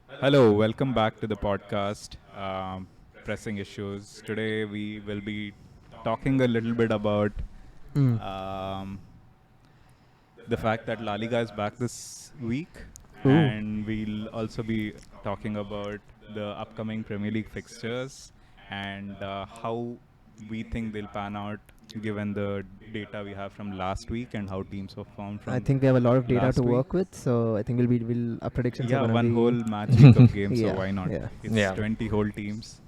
Hello, welcome back to the podcast. Pressing issues. Today we will be talking a little bit about Mm. um, the fact that La Liga is back this week, Ooh. and we'll also be talking about the upcoming Premier League fixtures and how we think they'll pan out given the data we have from last week and how teams performed I from think we have a lot of data to last week. work with, so I think our predictions are Yeah, gonna one be whole match week of games, so yeah, why not? yeah, It's Yeah. 20 whole teams.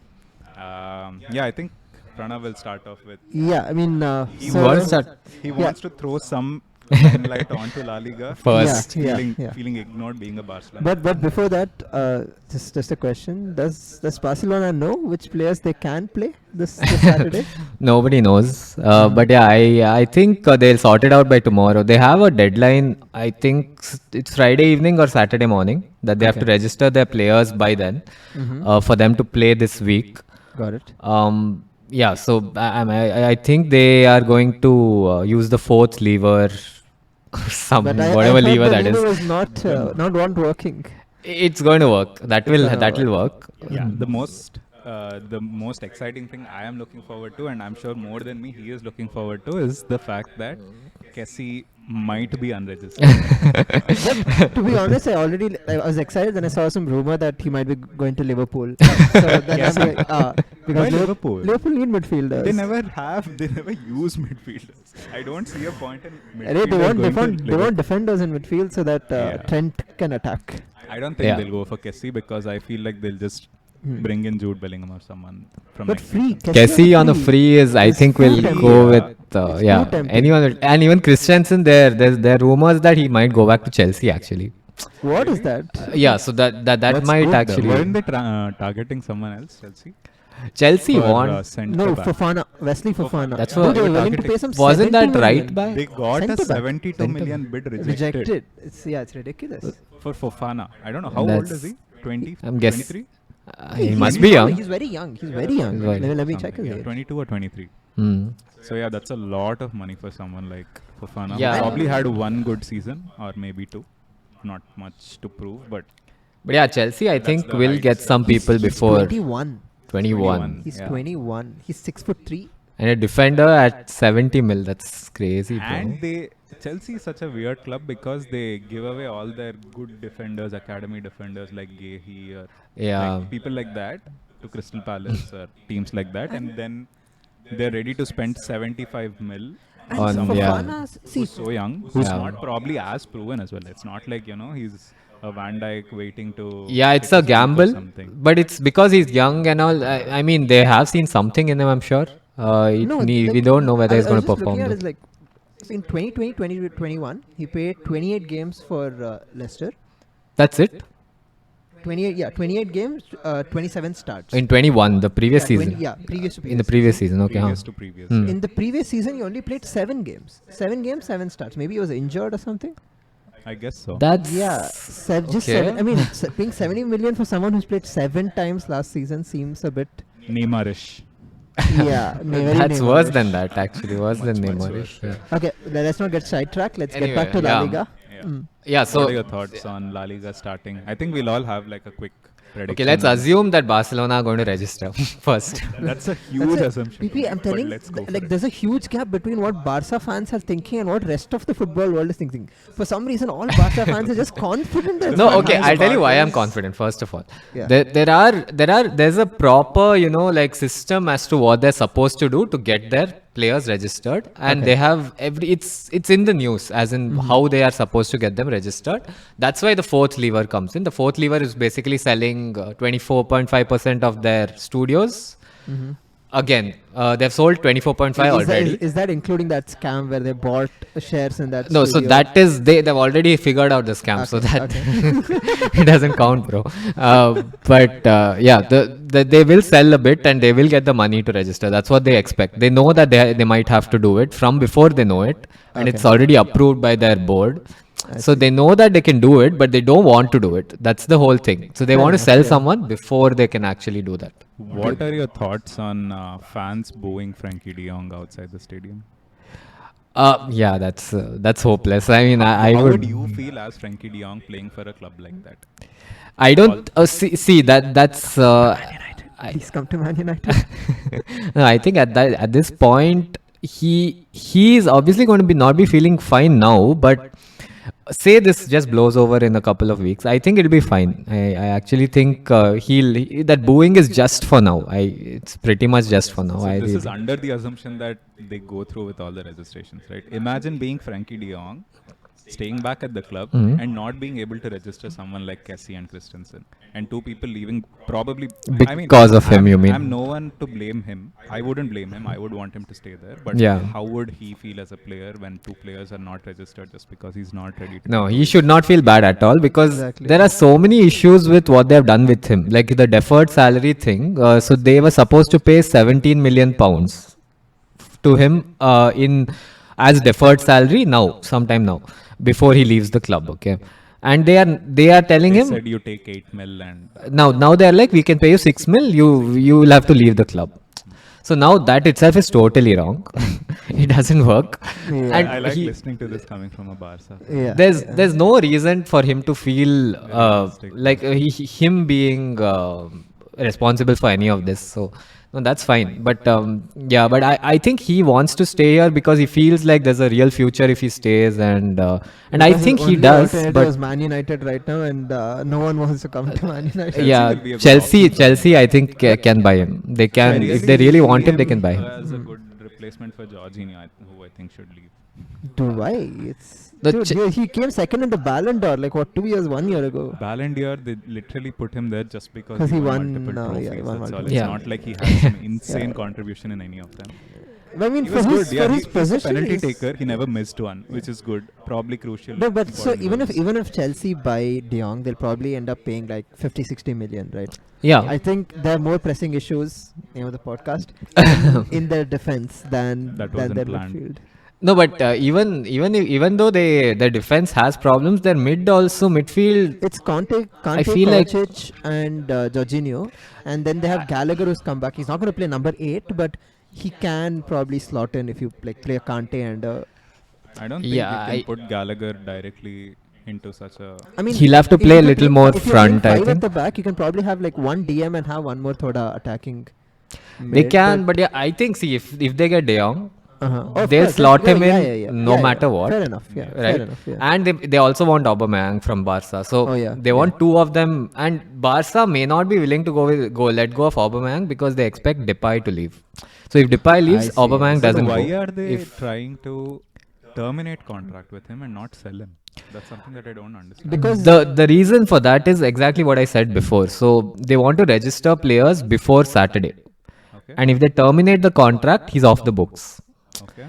Yeah, I think Pranav will start off with. yeah. I mean, He You want wants to to start he yeah, wants to throw some limelight onto La Liga. yeah, He's first? yeah, feeling yeah. feeling ignored being a Barcelona But fan. before that, just a question: Does Barcelona know which players they can play this Saturday? Nobody knows. Mm-hmm. But yeah, I think they'll sort it out by tomorrow. They have a deadline. I think it's Friday evening or Saturday morning that they have to Okay. register their players by then Mm-hmm. for them to play this week. Got it. Yeah, so I think they are going to use the fourth lever, But some I whatever heard lever the that lever is. was not working. It's going to work. That It's will gonna that will work. work. Yeah, Mm. the most exciting thing I am looking forward to, and I'm sure more than me, he is looking forward to, is the fact that Kessie might be unregistered. But to be honest, I was excited when I saw some rumor that he might be going to Liverpool. So then I'm Kessie? like, because Why Liverpool? Liverpool need midfielders. They never use midfielders. I don't see a point in Arey, midfielders going to they want Liverpool. defenders in midfield so that Yeah. Trent can attack. I don't think Yeah. they'll go for Kessie because I feel like they'll just Hmm. bring in Jude Bellingham or someone from But next free, season. Kessie on a free is, I think, too will tempting. go Yeah. with It's too yeah, tempting. anyone and even Christensen. There are rumors that he might go back to Chelsea actually. What is Really? that? Yeah, so that That's might good. actually. Weren't they targeting someone else, Chelsea? Chelsea For want. centre No, back. Fofana, Wesley Fofana. That's Yeah, what- Dude, they they were were willing to targeting. pay some Wasn't 70 that right million. by? They got Centre a back. 72 Centre million back. bid Rejected. It's ridiculous. for Fofana. I don't know how old is he. 20, I'm guessing 23? he must be young. He's very young. He's very young. He's very- Let me check Something, his yeah, age. 22 or 23. Hmm. So yeah, that's a lot of money for someone like Fofana. Yeah. Who probably had one good season or maybe two. Not much to prove, but But yeah, Chelsea I That's think the will heights. get some people He's before 21. 21. He's Yeah. 21. He's 6'3". And a defender at 70 mil. That's crazy, bro. and Chelsea is such a weird club because they give away all their good defenders, academy defenders like Gehi or Yeah. like people like that to Crystal Palace or teams like that, and then they're ready to spend 75 mil And On- someone yeah. Fofana's who's so young, who's Yeah. not probably as proven as well. It's not like he's a Van Dijk waiting to Yeah, it's hit a his peak or gamble, something. but it's because he's young and all. I mean, they have seen something in him, I'm sure. We don't know whether he's going to perform. Looking at Though. is like in 2020, 2021, he played 28 games for Leicester. That's it. 28 games, 27 starts. In 21, the previous Yeah, season. previous to In the previous season, okay. Previous huh. to previous. Hmm. In the previous season, he only played 7 games. 7 games, 7 starts. Maybe he was injured or something. I guess so. That's Just okay. 7. I mean, paying 70 million for someone who's played 7 times last season seems a bit. Neymarish. Yeah, very That's worse Neymar-ish. than that, actually. Worse Much, than much Neymar. worse, Yeah. Okay, let's not get sidetracked. Let's Anyway, get back to La yeah. Liga. Yeah. Mm. Yeah. What are your So thoughts on La Liga starting? I think we'll all have like a quick prediction. okay, let's on- assume that Barcelona are going to register first. That's a huge That's assumption. PP, I'm but telling, let's go for like, it. there's a huge gap between what Barca fans are thinking and what rest of the football world is thinking. For some reason, all Barca fans are just confident. that No, Barca okay, is I'll tell you why I'm Barca's- confident. First of all, Yeah. there's a proper like system as to what they're supposed to do to get their players registered, and Okay. they have it's in the news as in how they are supposed to get them registered. That's why the fourth lever comes in. The fourth lever is basically selling 24.5% of their studios. Mhm. Again, they've sold 24.5 already. Is that including that scam where they bought shares in that? No, so studio? that is they've already figured out the scam, so Okay, that it doesn't count, bro. But yeah, they will sell a bit and they will get the money to register. That's what they expect. They know that they might have to do it from before they know it, and it's Okay. already approved by their board. I So see. they know that they can do it, but they don't want to do it. That's the whole thing. So they Fair want to enough, sell yeah. someone before they can actually do that. What are your thoughts on fans booing Frankie De Jong outside the stadium? Yeah, that's hopeless. I mean, I How would would. you feel as Frankie De Jong playing for a club like that? I All, don't see that that's. Man United. Please come to Man United. No, I think at this point he is obviously going to be not be feeling fine now, but say this just blows over in a couple of weeks, I think it'll be fine. I actually think that booing is just for now. It's pretty much just for now. so I this is really. under the assumption that they go through with all the registrations, right? Imagine being Frankie De Jong, staying back at the club Mhm. and not being able to register someone like Kessie and Christensen, and two people leaving probably. I mean, Because of him, you I'm mean? no one to blame him. I wouldn't blame him. I would want him to stay there. But Yeah. how would he feel as a player when two players are not registered just because he's not ready to No, take he over? should not feel bad at all because Exactly. there are so many issues with what they have done with him. Like the deferred salary thing. So they were supposed to pay 17 million pounds to him in as deferred salary now, sometime now, before he leaves the club. Okay, and they are telling They him said you take 8 mil and now they're like, we can pay you 6 mil. You will have to leave the club. So now that itself is totally wrong. It doesn't work. Yeah. And I like he- listening to this coming from a Barca. Yeah. there's no reason for him to feel Realistic. like him being responsible for any of this. So no, that's fine. But yeah, but I think he wants to stay here because he feels like there's a real future if he stays, and I Because his think he only does. alternative is But Man United right now, and no one wants to come to Man United. Chelsea yeah, will be a good Chelsea option for him. Chelsea I think can buy him. They I can, if they really see want him, they can buy him. as a good replacement for Jorginho, who I think should leave. Dude, why? It's The dude, Ch- he came second in the Ballon d'Or like what 2 years, 1 year ago. Ballon d'Or, they literally put him there just because 'Cause he he won won, multiple trophies. yeah, he won That's all. multiple It's Yeah. not like he had some insane Yeah. contribution in any of them. I mean, He for was his good. Yeah, for his he's a position, penalty he's- taker. He never missed one, which is good. Probably crucial. No, but so important goals. even if Chelsea buy De Jong, they'll probably end up paying like 50-60 million, right? Yeah. I think there are more pressing issues, name of the podcast, in their defense than That than wasn't their planned. midfield. No, but even though their defense has problems, their midfield. It's Conte, feel like- Kovacic, and Jorginho, and then they have Gallagher who's come back. He's not going to play number 8, but he can probably slot in if you like play a Conte and I don't think Yeah, you can put Gallagher directly into such a. I mean, He'll have to if play a you're little playing- more if you're playing front, I five think. at the back, you can probably have like one DM and have one more thoda attacking. They mid, can, but yeah, I think, see, if they get De Jong, uh-huh. they'll slot him in no Yeah, matter yeah. what. Fair enough. Yeah. Right? Fair enough. Yeah. And they also want Aubameyang from Barca. So Oh, yeah, they want two of them. And Barca may not be willing to let go of Aubameyang because they expect Depay to leave. So if Depay leaves, see, Aubameyang I see. So doesn't why go. are they If- trying to terminate contract with him and not sell him? That's something that I don't understand. Because the reason for that is exactly what I said before. So they want to register players before Saturday. Okay. And if they terminate the contract, he's off the books. Okay.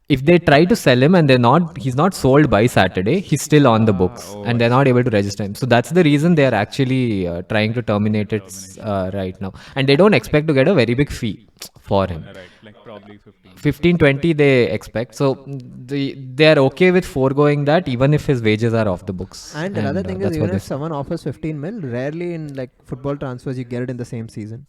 If they try to sell him and he's not sold by Saturday, he's still on the books, oh, and they're not able to register him. So that's the reason they are actually trying to terminate it right now. And they don't expect to get a very big fee for him. Right. Like probably 15. 15-20 they expect. So they are okay with foregoing that even if his wages are off the books. and another thing is, that's what even they if someone offers 15 mil, rarely in like football transfers you get it in the same season.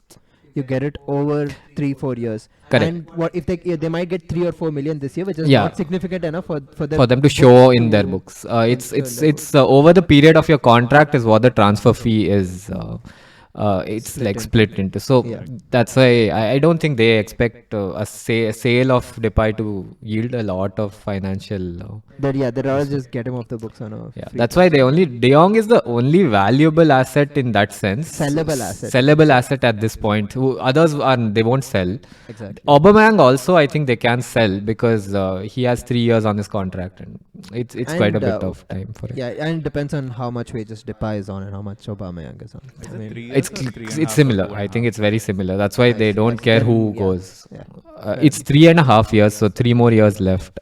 You get it over 3-4 years. Correct. And what if they might get 3 or 4 million this year, which is Yeah. not significant enough for for them to show in their books. It's over the period of your contract is what the transfer fee is. It's Split like into. split into. So Yeah. that's why I don't think they expect a sale of Depay to yield a lot of financial. But yeah, they'd rather just get him off the books on a Yeah, free that's why De Jong is the only valuable asset in that sense. Sellable asset. Sellable asset at this point. Others they won't sell. Exactly. Aubameyang also I think they can sell because he has 3 years on his contract and it's quite a And, bit of time for it. Yeah, and it depends on how much wages Depay is on and how much Aubameyang is on. Is I it mean, 3 It's years or 3.5 it's similar. or 2.5? I think it's very similar. That's why they see, don't I see. care Then, who yeah, goes. yeah. It's 3.5 years, so 3 more years left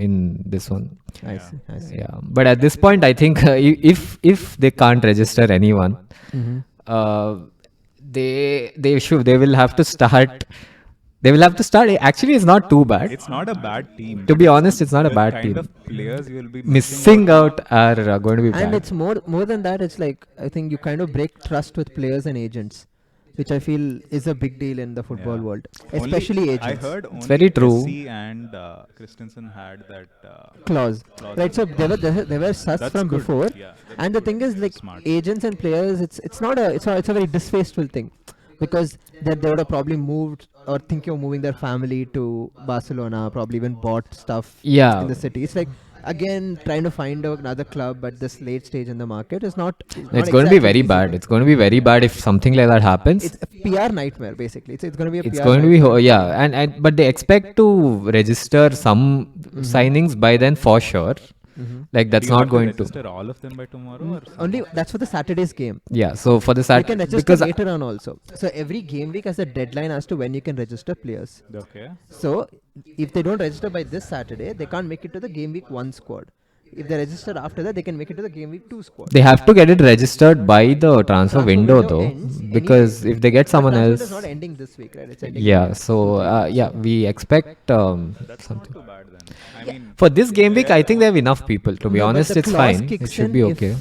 in this one. I see. I see. Yeah, but at this point, I think if they can't register anyone, Mhm. they will have to start. They will have to start. Actually, it's not too bad. It's not a bad team. To be honest, it's not a The bad kind team. of players you will be Missing out are going to be And bad. it's more than that. It's like I think you kind of break trust with players and agents which I feel is a big deal in the football Yeah. world, Only especially I agents. heard only very true. SC and Christensen had that Clause, clause right? in So it. there were such That's from good. before, Yeah, that's and the good. thing is, like, That's smart. agents and players, it's a very distasteful thing, because they would have probably moved or thinking of moving their family to Barcelona, probably even bought stuff in Yeah, the city. It's like, again, trying to find another club at this late stage in the market is not it's going to be exactly an very easy bad. thing. It's going to be very bad if something like that happens. It's a PR nightmare, basically. It's going to be a It's PR going to be nightmare. yeah, and but they expect to register some signings by then for sure. Like Do that's you not have to going to. register all of them by tomorrow or some Only of them? that's for the Saturday's game. Yeah, so for the They can Sat register because later on also. So every game week has a deadline as to when you can register players. Okay. So if they don't register by this Saturday, they can't make it to the game week 1 squad. If they register after that, they can make it to the game week 2 squad. they have to get it registered by the transfer window though, ends because anyway. if they get But someone transfer window is else, not ending this week, right? It's ending yeah. in So 2 3 weeks. yeah, we expect That's something. not too bad then. I mean, For this game week, I think they have enough people. To be No, but honest, the it's clause fine. It kicks should in be if- okay.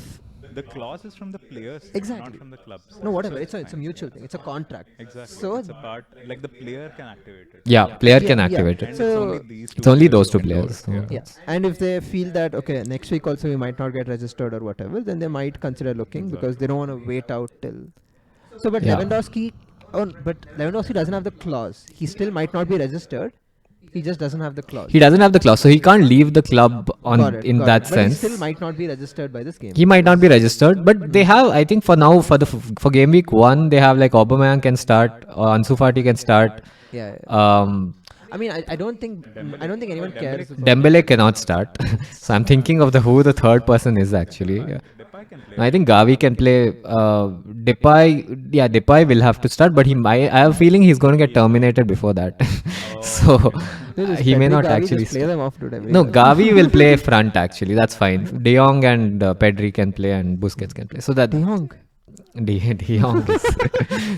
the clause is from the players, not Exactly. from the clubs. No, whatever. So It's a mutual thing. It's a contract. Exactly. So it's a part like the player can activate it. Yeah, player Yeah, can yeah. activate And it. it's So- only these two It's only players those who two can do players. it. Yeah. yeah, and if they feel that okay, next week also we might not get registered or whatever, then they might consider looking because they don't want to wait out till. So, but Yeah. Lewandowski doesn't have the clause. He still might not be registered. He just doesn't have the clause. He doesn't have the clause, so he can't leave the club on Got it, in got that it. But sense. he still might not be registered by this game. He might not be registered, but they have. I think for now, for game week 1, they have like Aubameyang can start, Ansu Fati can start. Yeah. I mean, I don't think anyone cares. about- Dembele cannot start. So I'm thinking of who the third person is actually. Yeah. Depay can play. I think Gavi can play. Depay, yeah, Depay will have to start, but I have a feeling he's going to get terminated before that. So Just he may Pedri, not Gavi, actually. just play them off, dude. every No, year. Gavi will play front actually. That's fine. De Jong and Pedri can play, and Busquets can play. So that De Jong. De Jong is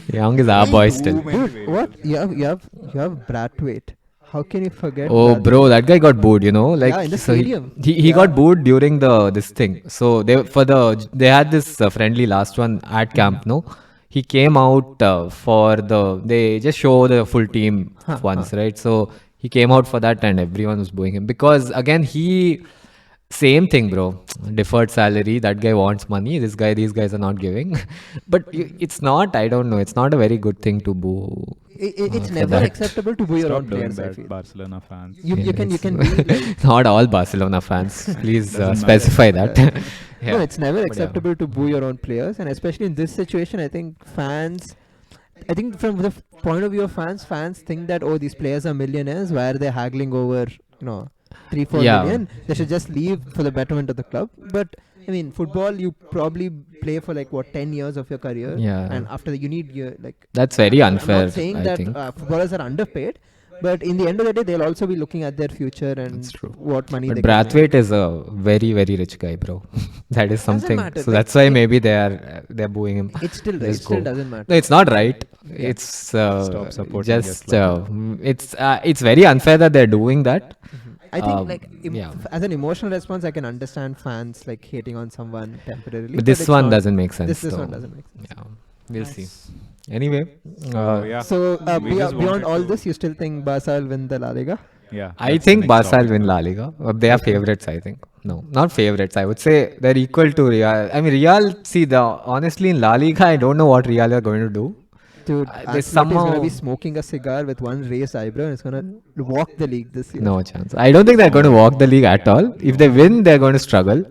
De Jong is our boy still. Dude, what? You have Brathwaite. How can you forget? Oh, Brathwaite? bro, that guy got booed. You know, like Yeah, in the so he- stadium. He got booed during this thing. So they had this friendly last one at Camp No. He came out they just show the full team once, right? So he came out for that and everyone was booing him because again same thing, bro. Deferred salary. That guy wants money. These guys are not giving. But it's not. I don't know. It's not a very good thing to boo. It's for never that. acceptable to boo your Stop own doing players. I that, feel. Barcelona fans. You can be like, Not all Barcelona fans. Please Doesn't specify that. no, it's never But yeah. acceptable to boo your own players, and especially in this situation, I think from the point of view of fans think that these players are millionaires. Why are they haggling over 3-4 Yeah. million? They should just leave for the betterment of the club. But I mean, football, you probably play for 10 years of your career, Yeah. and after that you need That's very I'm unfair. not saying I that think. footballers are underpaid, but in the end of the day, they'll also be looking at their future and That's true. what money But they can make. Brathwaite is a very, very rich guy, bro. That is something. matter, So like, that's why maybe they're booing him. It still Let's go. doesn't matter. No, it's not right. It's Stop supporting just guests like it's very unfair that they're doing that. I think yeah. as an emotional response, I can understand fans hating on someone temporarily. But this it's one not- doesn't make sense. This so, one doesn't make sense. Yeah, we'll see. Anyway, Yeah. So We just beyond wanted all to- this, you still think Barca will win the La Liga? Yeah. I that's the think next Barca will topic. win La Liga. They are favorites, I think. No, not favorites. I would say they're equal to Real. I mean, Real. See, honestly in La Liga, I don't know what Real are going to do. Dude, They Ancelotti is somehow- going to be smoking a cigar with one raised eyebrow and it's going to walk the league this year. No chance. I don't think they're going to walk the league at all. If they win, they're going to struggle.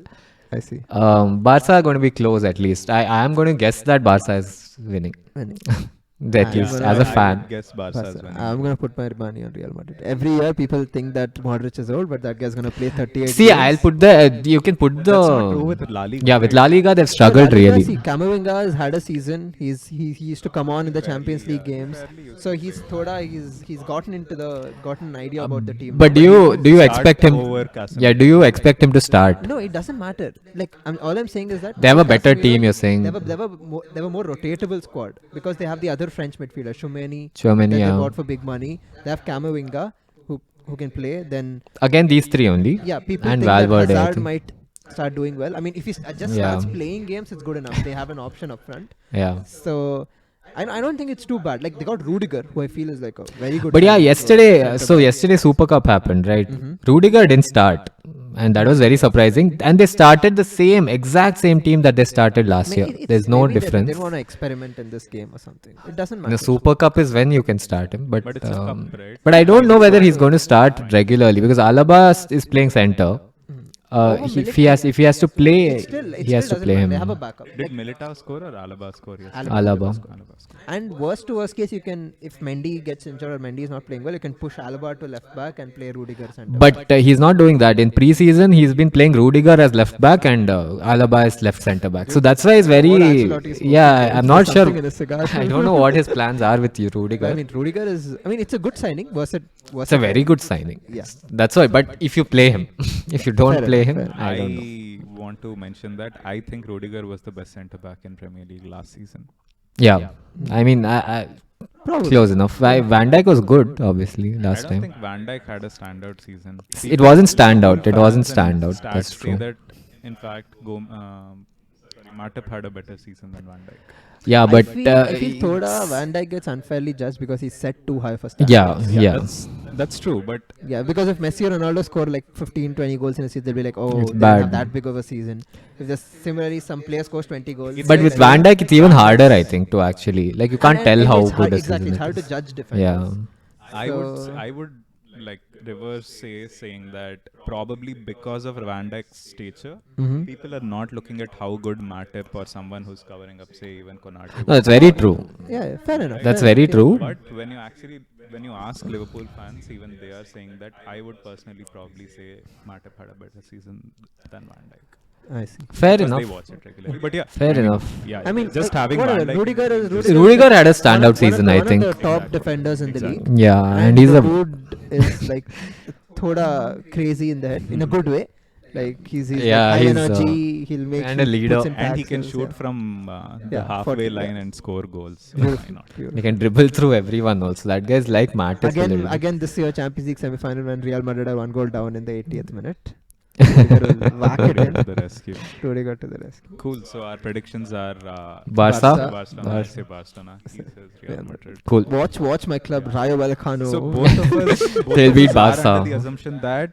I see. Barca are going to be close at least. I am going to guess that Barca is winning. Winning. At I'm least gonna- as a I fan. would guess Barca is winning. I'm going to put my money on Real Madrid. Every year, people think that Modric is old, but that guy's going to play 38 See, games. I'll put you can put That's not true the. with La Liga. Yeah, with right? La Liga, they've La struggled Liga, really. See, Camavinga has had a season. He used to come on in the Champions League games. So he's gotten an idea about the team. But do you Start expect him? over Casemiro. Yeah, do you expect him to start? No, it doesn't matter. All I'm saying is that They have a better Casemiro- team, you're saying. They have a more rotatable squad because they have the other French midfielder, Choumeni, Tchouaméni, that they yeah. bought for big money. They have Camavinga, who can play. Then Again, these three only. yeah, people And think Valverde, that I Hazard think. might start doing well. I mean, if he just Yeah. starts playing games, it's good enough. They have an option up front. Yeah. So I don't think it's too bad. Like they got Rudiger, who I feel is like a very good. But yeah, signing. yesterday Super Cup happened, right? Mm-hmm. Rudiger didn't start, and that was very surprising. And they started the exact same team that they started last year. There's no maybe difference. They want to experiment in this game or something. It doesn't The matter. Super Cup is when you can start him, but But it's a cup, right? but I don't know whether he's going to start regularly because Alaba is playing center. If he has to play, he has to play him. They have a backup. Did Militao score or Alaba score? Yes. Alaba. And worst to worst case, you can, if Mendy gets injured or Mendy is not playing well, you can push Alaba to left back and play Rudiger center. But he's not doing that. In pre-season, he's been playing Rudiger as left back and Alaba as left centre back. So that's why he's very. Yeah, I'm not sure. I don't know what his plans are with you, Rudiger. I mean, Rudiger is. I mean, it's a good signing. It's a very good signing. Yes. That's why. But if you play him, if you don't play him, I don't know. I want to mention that I think Rudiger was the best centre back in Premier League last season. Yeah. I mean, Probably. close enough. Van Dijk was good, obviously, last I don't time. think Van Dijk had a standout season. It wasn't standout. It wasn't Fans and standout. stats That's say true. that, in fact, Matip had a better season than Van Dijk. Yeah, but I feel Thoda Van Dijk gets unfairly judged because he's set too high for standards. yeah. That's true, but Yeah, because if Messi or Ronaldo score like 15, 20 goals in a season, they'll be like, oh, It's they bad. have that big of a season. If just similarly some player scores 20 goals. But with Van Dijk, it's even harder, I think, to actually like you can't tell how good a exactly, season it's hard it to is. judge defenders. Yeah. I would like reverse saying that probably because of Van Dijk's stature, Mhm. people are not looking at how good Matip or someone who's covering up, say, even Konate. No, that's very true. Yeah, fair enough. That's fair very enough, true. But when you ask Liverpool fans, even they are saying that I would personally probably say Matip had a better season than Van Dijk. Yeah. I see. Fair Because enough. they watch it regularly. But yeah, Fair enough. Yeah, I mean, just like, having whatever, Van Dijk. Rudiger had a standout one of season, the- I one think. of the top Exactly. defenders in the league. Exactly. Yeah, and he's the a dude is like thoda crazy in the head in a good way. Like he's Yeah, like high he's, energy. He'll make and a leader. puts in And he can tackles, shoot yeah. from the Yeah, halfway 40, line yeah. and score goals. Beautiful, Why not? beautiful. He can dribble through everyone also. That guy's like Matip a little bit. Again, this year Champions League semi-final when Real Madrid are 1 goal down in the 80th minute. Rudiger will whack it Rudiger in. to the rescue. Rudiger to the rescue. Cool. So our predictions are Barca? Barcelona. I say Barcelona. He says Real Real Madrid. Cool. Watch my club, Rayo Vallecano. So both of us, They'll beat are Barca. under the assumption that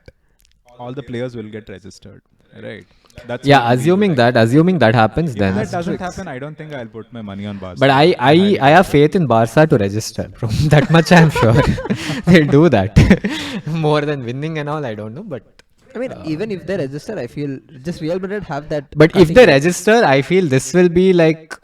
all the players will get registered, right? That's Yeah, what we assuming like. that happens, If then. that doesn't happen, I don't think I'll put my money on Barca. But I have faith in Barca to register, bro. That much I'm sure they'll do that. More than winning and all, I don't know, but. I mean, even if they register, I feel just Real Madrid have that. But if they register, I feel this will be like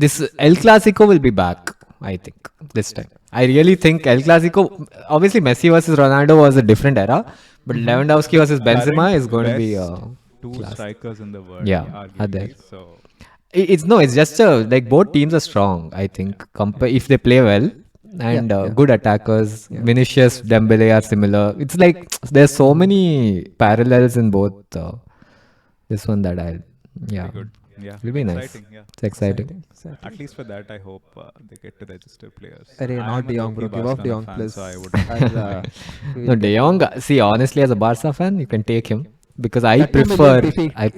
this El Clasico will be back. I think this time. I really think El Clasico. Obviously, Messi versus Ronaldo was a different era, but Lewandowski versus Benzema is going to be two class. strikers in the world. Yeah, are arguably. there. So It's just like both teams are strong. I think if they play well and good attackers. Yeah. Vinicius, Dembele are similar. It's like there's so many parallels in both. This one that very good. Yeah, It'll be nice. exciting. Yeah. It's exciting. At least for that, I hope they get to register players. Arey, I not am a De Jong, bro. low-key Give off De Barcelona Jong, fan, please. So I would. No, De Jong. See, honestly, as a Barca fan, you can take him because I 30 million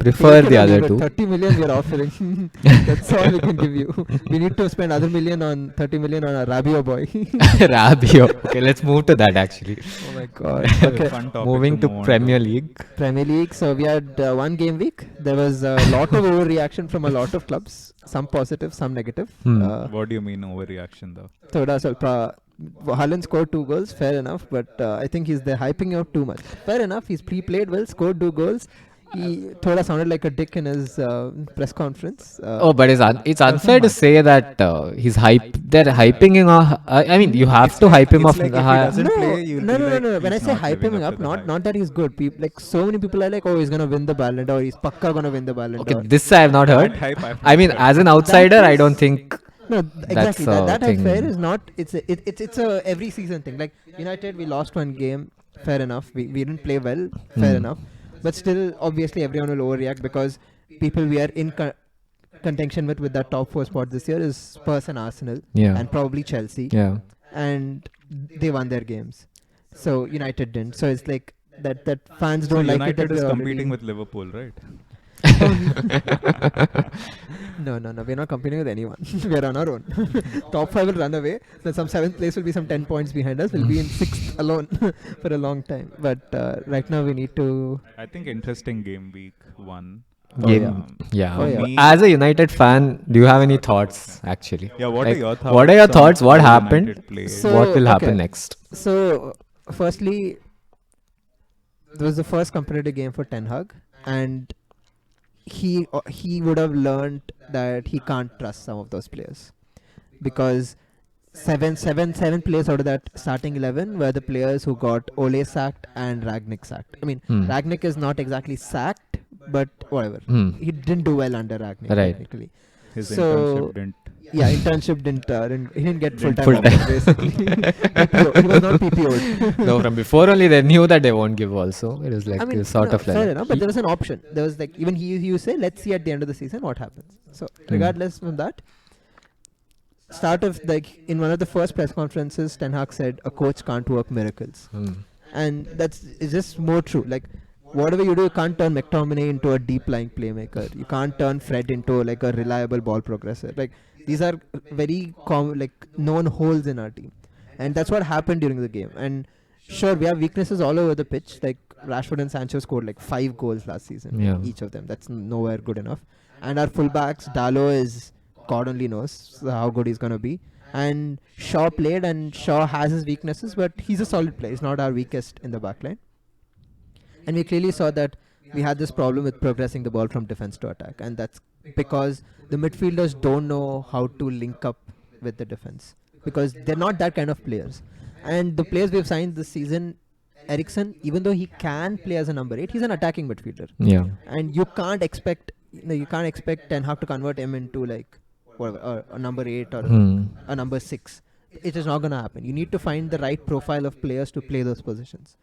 prefer PP. the other two. 30 million we are offering. That's all we can give you. We need to spend other 30 million on a Rabiot boy. Rabiot. Okay, let's move to that actually. Oh my god. Okay. Fun topic Moving to move on Premier League. Premier League. So we had one game week. There was a lot of overreaction from a lot of clubs. Some positive, some negative. What do you mean overreaction though? Thoda ಸ್ವಲ್ಪ Haaland scored 2 goals, fair enough, but I think they're hyping up too much. Fair enough, he's played well, scored 2 goals. He Thoda sounded like a dick in his press conference. But it's unfair to say that they're hyping him up. I mean, you have to hype him up. Like if he doesn't play, you'll no. be like, When I he's say not hype living him up up, to the hype. not that he's good. Like so many people are like, oh, he's gonna win the Ballon d'Or. He's pakka gonna win the Ballon Okay, d'Or. this I have not heard. That hype I've I mean, heard. as an outsider, I is- don't think. No, exactly. That's That a hype thing. fair is not. It's a every season thing. Like United, we lost 1 game. Fair enough. We didn't play well. Fair enough. But still, obviously, everyone will overreact because people we are in contention with that top 4 spot this year is Spurs and Arsenal Yeah. and probably Chelsea. Yeah. And they won their games. So United didn't. So it's like that fans So don't like United it. That is they're competing already- with Liverpool, right? No, we're not competing with anyone. We're on our own. Top 5 will run away. Then some 7th place will be some 10 points behind us. We'll be in 6th alone for a long time. But right now we need to. I think interesting game week 1. Game, yeah. Oh, yeah. For me, As a United fan, do you have any thoughts actually? Yeah, what Like, are your thoughts? What are your on thoughts? What how happened? United played? So- What will happen okay. next? So, firstly, there was the first competitive game for Ten Hag, and he would have learned that he can't trust some of those players, because seven players out of that starting 11 were the players who got Ole sacked and Ragnick sacked. I mean, Ragnick is not exactly sacked, but whatever. He didn't do well under Ragnick, Right. technically. His So- internship didn't. Yeah, internship he didn't get full Full time time. basically. PPO. He was not PPO'd. No, from before only they knew that they won't give also. It was like I mean, this sort no, of like fair enough, but there was an option. There was like, even he say, let's see at the end of the season what happens. So regardless from that, start of like in one of the first press conferences, Ten Hag said a coach can't work miracles, and it's just more true. Like whatever you do, you can't turn McTominay into a deep lying playmaker. You can't turn Fred into like a reliable ball progressor. Like these are very known holes in our team, and that's what happened during the game. And sure, we have weaknesses all over the pitch. Like Rashford and Sancho scored like 5 goals last season, Yeah. each of them. That's nowhere good enough. And our fullbacks, Dalot is God only knows how good he's gonna be. And Shaw played, and Shaw has his weaknesses, but he's a solid player. He's not our weakest in the backline. And we clearly saw that we had this problem with progressing the ball from defense to attack, and that's because the midfielders don't know how to link up with the defense, because they're not that kind of players. And the players we've signed this season, Eriksen, even though he can play as a number 8, he's an attacking midfielder, Yeah. and you can't expect Ten Hag to convert him into like whatever, a number 8 or a number 6. It is not going to happen. You need to find the right profile of players to play those positions.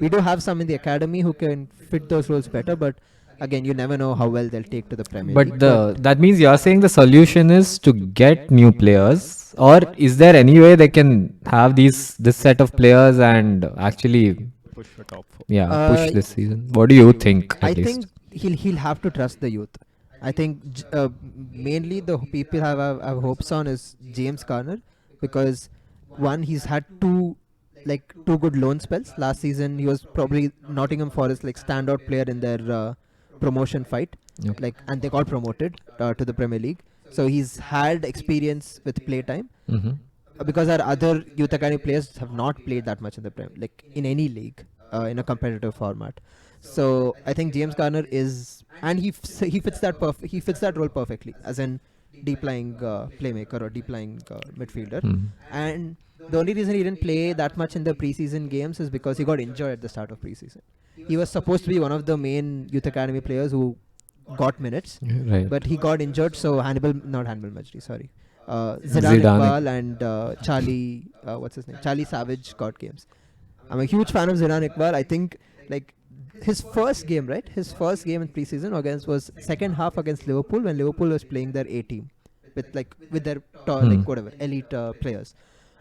We do have some in the academy who can fit those roles better, but again, you never know how well they'll take to the Premier League. But that means you're saying the solution is to get new players, or is there any way they can have this set of players and actually Push for top 4. push this season? What do you think? I At least? think he'll have to trust the youth. I think mainly the people have hopes on is James Garner, because one, he's had two good loan spells. Last season he was probably Nottingham Forest standout player in their promotion fight, Yep. and they got promoted to the Premier League. So he's had experience with play time, because our other youth academy players have not played that much in the in any league in a competitive format. So I think James Garner is, and he fits that role perfectly as an deep lying playmaker or deep lying midfielder. And the only reason he didn't play that much in the preseason games is because he got injured at the start of preseason. He was supposed to be one of the main youth academy players who got minutes, Right. but he got injured. So Zidane Zidane. Iqbal and Charlie Savage got games. I'm a huge fan of Zidane Iqbal. I think his first game in preseason was second half against Liverpool, when Liverpool was playing their A team with their elite players,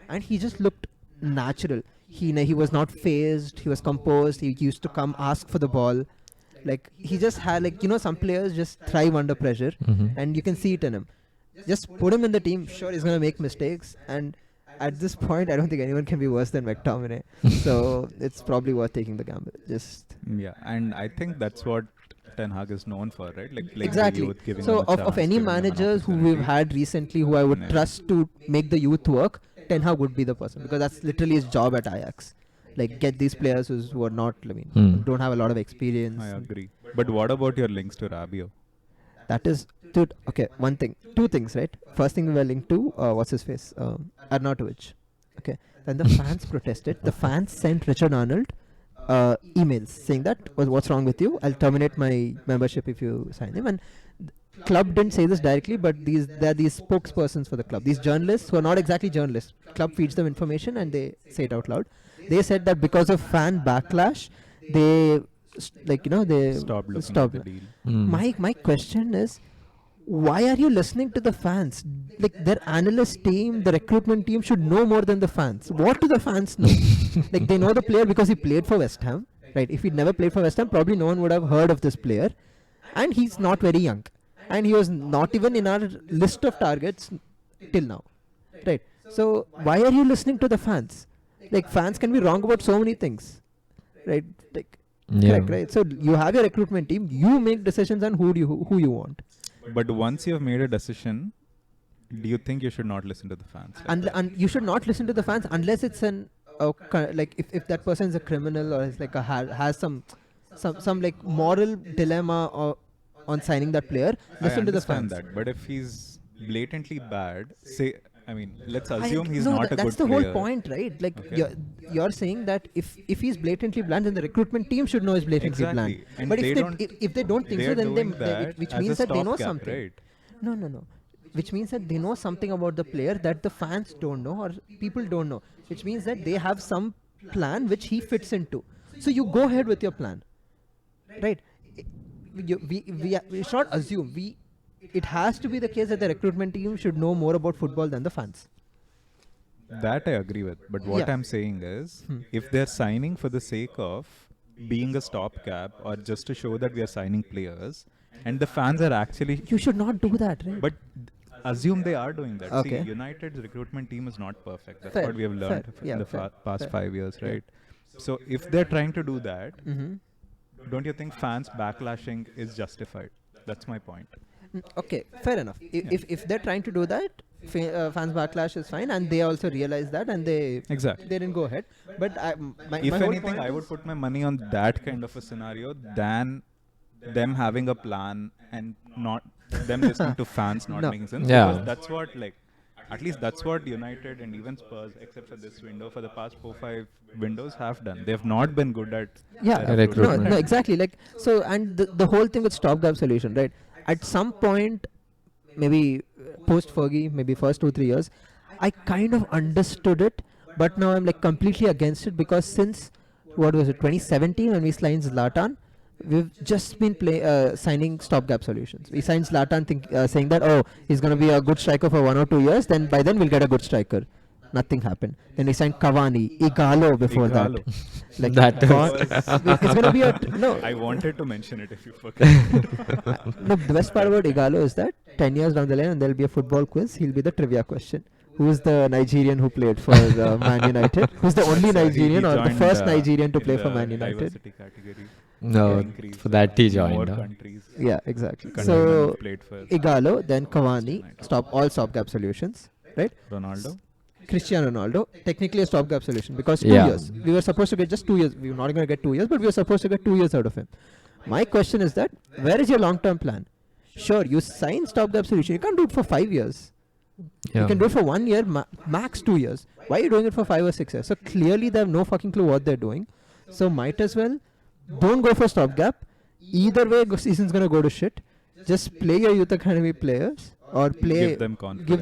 and he just looked natural. He was not phased. He was composed. He used to come ask for the ball. He just had some players just thrive under pressure, and you can see it in him. Just put him in the team. Sure, he's gonna make mistakes, and at this point, I don't think anyone can be worse than McTominay. So it's probably worth taking the gamble. Yeah, and I think that's what Ten Hag is known for, right? Exactly. The youth, giving So them a of chance, any giving them an managers who opportunity. we've had recently, who I would trust to make the youth work, Ten Hag would be the person, because that's literally his job at Ajax. Get these players who are not, don't have a lot of experience. I agree. But what about your links to Rabiot? That is, dude. Okay, two things, right? First thing we were linked to, what's his face, Arnautovic. Okay, then the fans protested. The fans sent Richard Arnold emails saying that, what's wrong with you? I'll terminate my membership if you sign him. And the club didn't say this directly, but they're these spokespersons for the club. These journalists who are not exactly journalists. Club feeds them information and they say it out loud. They said that because of fan backlash, they Stop looking stopped. at the deal. My question is, why are you listening to the fans? Their analyst team, the recruitment team should know more than the fans. What do the fans know? They know the player because he played for West Ham, right? If he'd never played for West Ham, probably no one would have heard of this player. and he's not very young, and he was not even in our list of targets till now, right? So why are you listening to the fans? Like, fans can be wrong about so many things, right? Like, correct, right? So you have your recruitment team, you make decisions on who you want. But once you have made a decision, do you think you should not listen to the fans? And you should not listen to the fans unless it's like if that person is a criminal or is like has some like moral dilemma on signing that player. Listen to the fans. That, but if he's blatantly bad, let's assume he's no, not a good player. That's the whole point, right? Like, you're saying that if he's blatantly bland, then the recruitment team should know he's blatantly bland. And but if they don't think so, then which means that they know something. Right? No. Which means that they know something about the player that the fans don't know or people don't know. Which means that they have some plan which he fits into. So you go ahead with your plan, right? We should not assume. It has to be the case that the recruitment team should know more about football than the fans. That I agree with. But what I'm saying is, if they're signing for the sake of being a stopgap or just to show that we are signing players, and the fans are actually... You should not do that, right? But assume they are doing that. Okay. See, United's recruitment team is not perfect. That's Fair, what we have learned in the past 5 years, right? So if they're trying to do that, don't you think fans backlashing is justified? That's my point. Okay, fair enough. If they're trying to do that, fans backlash is fine, and they also realize that, and they didn't go ahead. But if anything, I would put my money on that kind of a scenario than them having a plan and not them listening to fans not making sense. Yeah. Because that's what, at least that's what United and even Spurs, except for this window, for the past 4-5 windows have done. They have not been good at recruitment. No, exactly. Like, so, and the whole thing with stopgap solution, right? At some point, maybe post Fergie, maybe first 2-3 years, I kind of understood it, but now I'm like completely against it, because since 2017 when we signed Zlatan, we've just been signing stopgap solutions. We signed Zlatan saying that, he's going to be a good striker for 1 or 2 years, then by then we'll get a good striker. Nothing happened. Then we signed Cavani, Igalo before that. Like that it's going to be no. I wanted to mention it if you forget. No, the best part about Igalo is that 10 years down the line and there'll be a football quiz, he'll be the trivia question. Who's the Nigerian who played for Man United? Who's the only Nigerian or the first Nigerian to play for Man United? No, for that he joined. Yeah, exactly. So Igalo, then Cavani, all stopgap solutions, right? Cristiano Ronaldo, technically a stopgap solution, because 2 years. We were supposed to get just 2 years. We were not going to get 2 years, but we were supposed to get 2 years out of him. My question is that, where is your long-term plan? Sure, you sign stopgap solution. You can't do it for 5 years. You can do it for 1 year, max 2 years. Why are you doing it for 5 or 6 years? So clearly they have no fucking clue what they're doing. So might as well don't go for stopgap. Either way, season's going to go to shit. Just play your youth academy players. Or give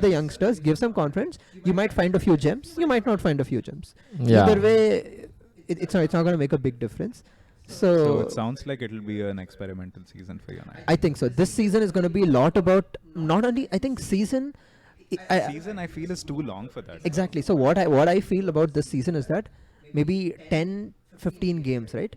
the youngsters, give some confidence. You might find a few gems. You might not find a few gems. Either way, it's not going to make a big difference. So it sounds like it will be an experimental season for United. I think so. This season is going to be a lot about not only, I think season I feel is too long for that. Exactly. So what I feel about this season is that maybe 10-15 games, right?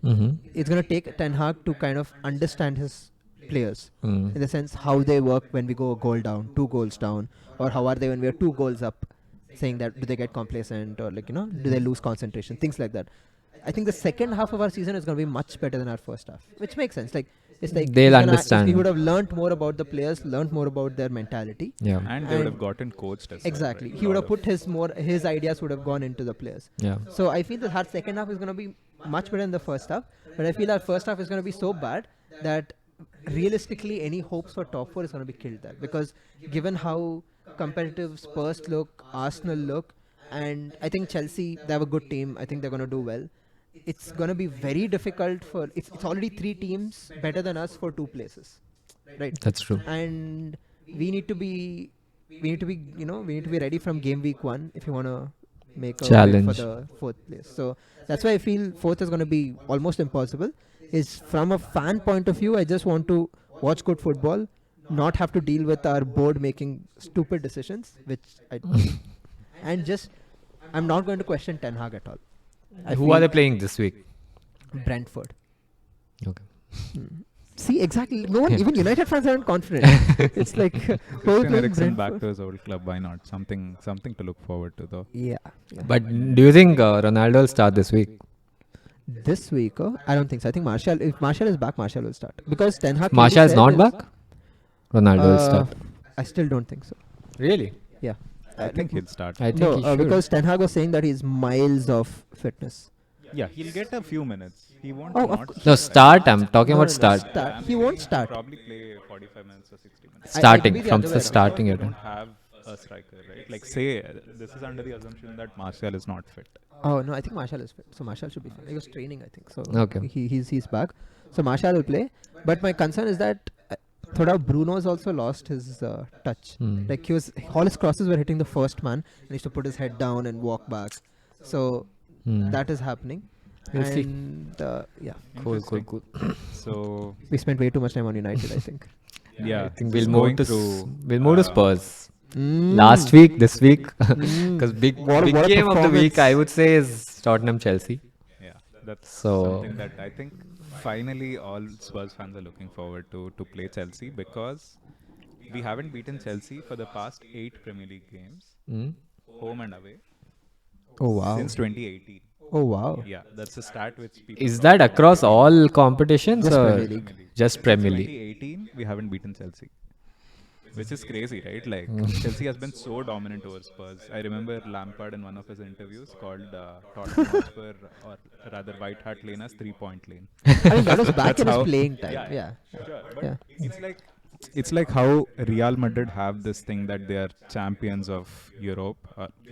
It's going to take Ten Hag to kind of understand his players in the sense how they work when we go a goal down, 2 goals down, or how are they when we are 2 goals up, saying that do they get complacent or do they lose concentration, things like that. I think the second half of our season is going to be much better than our first half, which makes sense. It's like they'll understand. He would have learnt more about the players, learnt more about their mentality. Yeah. And they would have gotten coached as well. Exactly. He would have put his ideas would have gone into the players. Yeah. So I feel that our second half is going to be much better than the first half, but I feel our first half is going to be so bad that realistically any hopes for top 4 is going to be killed there, because given how competitive Spurs look, Arsenal look, and I think Chelsea, they have a good team. I think they're going to do well. It's going to be very difficult for it's already 3 teams better than us for 2 places, right? That's true. And we need to be ready from game week 1 if you want to make a challenge for the 4th place. So that's why I feel 4th is going to be almost impossible. Is from a fan point of view, I just want to watch good football, not have to deal with our board making stupid decisions, which I and just I'm not going to question Ten Hag at all. Who are they playing this week? Brentford. Okay. See, exactly. No one, even United fans aren't confident. It's like who's Christian playing Eriksen back Brentford? to his old club. Why not? Something to look forward to, though. Yeah. Yeah. But do you think Ronaldo will start this week? This week, I don't think so. I think Martial. If Martial is back, Martial will start because Ten Hag. Martial is not back? Ronaldo will Uh, start. I still don't think so. Really? Yeah. I think he'll start. I think No, he should. because Ten Hag was saying that he's miles off fitness. Yeah, he'll get a few minutes. He won't Oh, of not course. No, start. I'm talking No, about no, no, start. He won't start. Probably play 45 minutes or 60 minutes. I Starting. believe the From other way the around. starting. We you don't know. have a striker, right? Like, say, this is under the assumption that Martial is not fit. Oh no, I think Martial is fit. So Martial should be fine. He was training, I think. So Okay. he's back. So Martial will play. But my concern is that thoda Bruno's also lost his touch. Like all his crosses were hitting the first man, and he used to put his head down and walk back. So that is happening. We'll see. And yeah, Cool. So, we spent way too much time on United, I think. yeah. I think just we'll move going to through, we'll move to Spurs. Mm. Last week, this week, because big What a game of the week, performance. I would say, is Tottenham Chelsea. Yeah, that's So- something that I think finally all Spurs fans are looking forward to play Chelsea, because we haven't beaten Chelsea for the past 8 Premier League games, Mm. home and away, Oh wow. since 2018. Oh wow. Yeah, that's a stat which people. Is that across all competitions Just or Premier League. just Premier Since League? 2018, we haven't beaten Chelsea, which is crazy, right? Like, Chelsea has been so dominant over Spurs. I remember Lampard in one of his interviews called Tottenham Hotspur, or rather White Hart Lane, as 3-point lane. I mean, that was back That's in his how- playing time. Yeah, Yeah. Sure, but Yeah. it's like how Real Madrid have this thing that they are champions of Europe.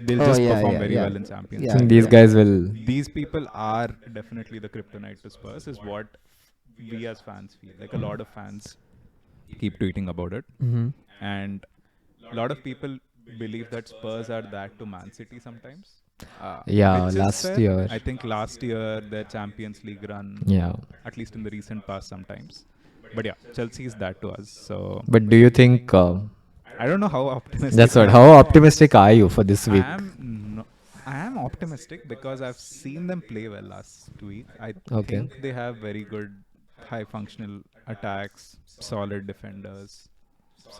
They'll Oh, just yeah, perform yeah, very yeah. well in Champions Yeah. I think League. these guys will. These people are definitely the kryptonite to Spurs, is what we as fans feel. Like, a lot of fans keep tweeting about it, Mm-hmm. and a lot of people believe that Spurs are that to Man City sometimes. Yeah, which is last fair. year. I think last year their Champions League run, Yeah. at least in the recent past, sometimes. But yeah, Chelsea is that to us. So But do you think I don't know how optimistic. that's what? I How optimistic are you for this week? I am optimistic because I've seen them play well last week. I Okay. think they have very good, high functional attacks, solid defenders,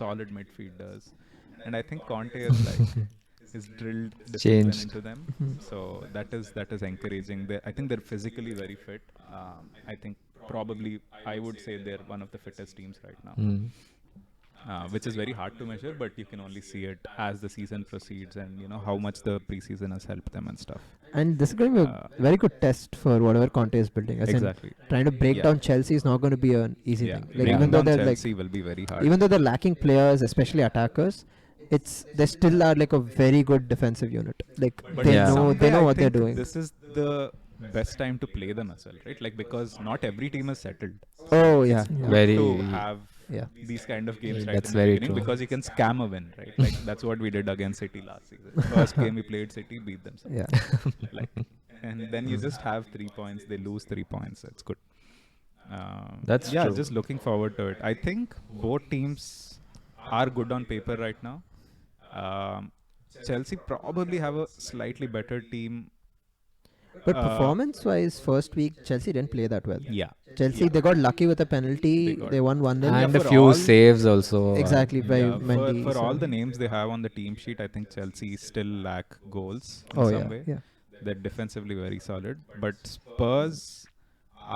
solid midfielders, and I think Conte is is drilled discipline Changed. into them. So that is encouraging. I think they're physically very fit. I think probably I would say they're one of the fittest teams right now. Mm. Which is very hard to measure, but you can only see it as the season proceeds, and you know how much the preseason has helped them and stuff. And this is going to be a very good test for whatever Conte is building. As in, Exactly. trying to break Yeah. down Chelsea is not going to be an easy Yeah. thing. Like Bringing even though down they're Chelsea will be very hard. even though they're lacking players, especially attackers, they still are like a very good defensive unit. Like But they Yeah. know someday I what they're think doing. This is the best time to play them as well, right? Like, because not every team is settled. Oh yeah. Very. To have Yeah. these kind of games Yeah, right that's in the very beginning, true. because you can scam a win, right? Like, that's what we did against City last season. First game we played City, beat them. Yeah. Like, and then you just have 3 points. They lose 3 points. That's good. That's yeah. true. Just looking forward to it. I think both teams are good on paper right now. Chelsea probably have a slightly better team. But Uh, performance-wise, first week Chelsea didn't play that well. Yeah. Chelsea they got lucky with a penalty. got- They won 1-0. And Yeah, a for few all- saves also. Exactly by Yeah, Mendy. for so- all the names they have on the team sheet, I think Chelsea still lack goals in Oh some yeah. way. Yeah. They're defensively very solid. But Spurs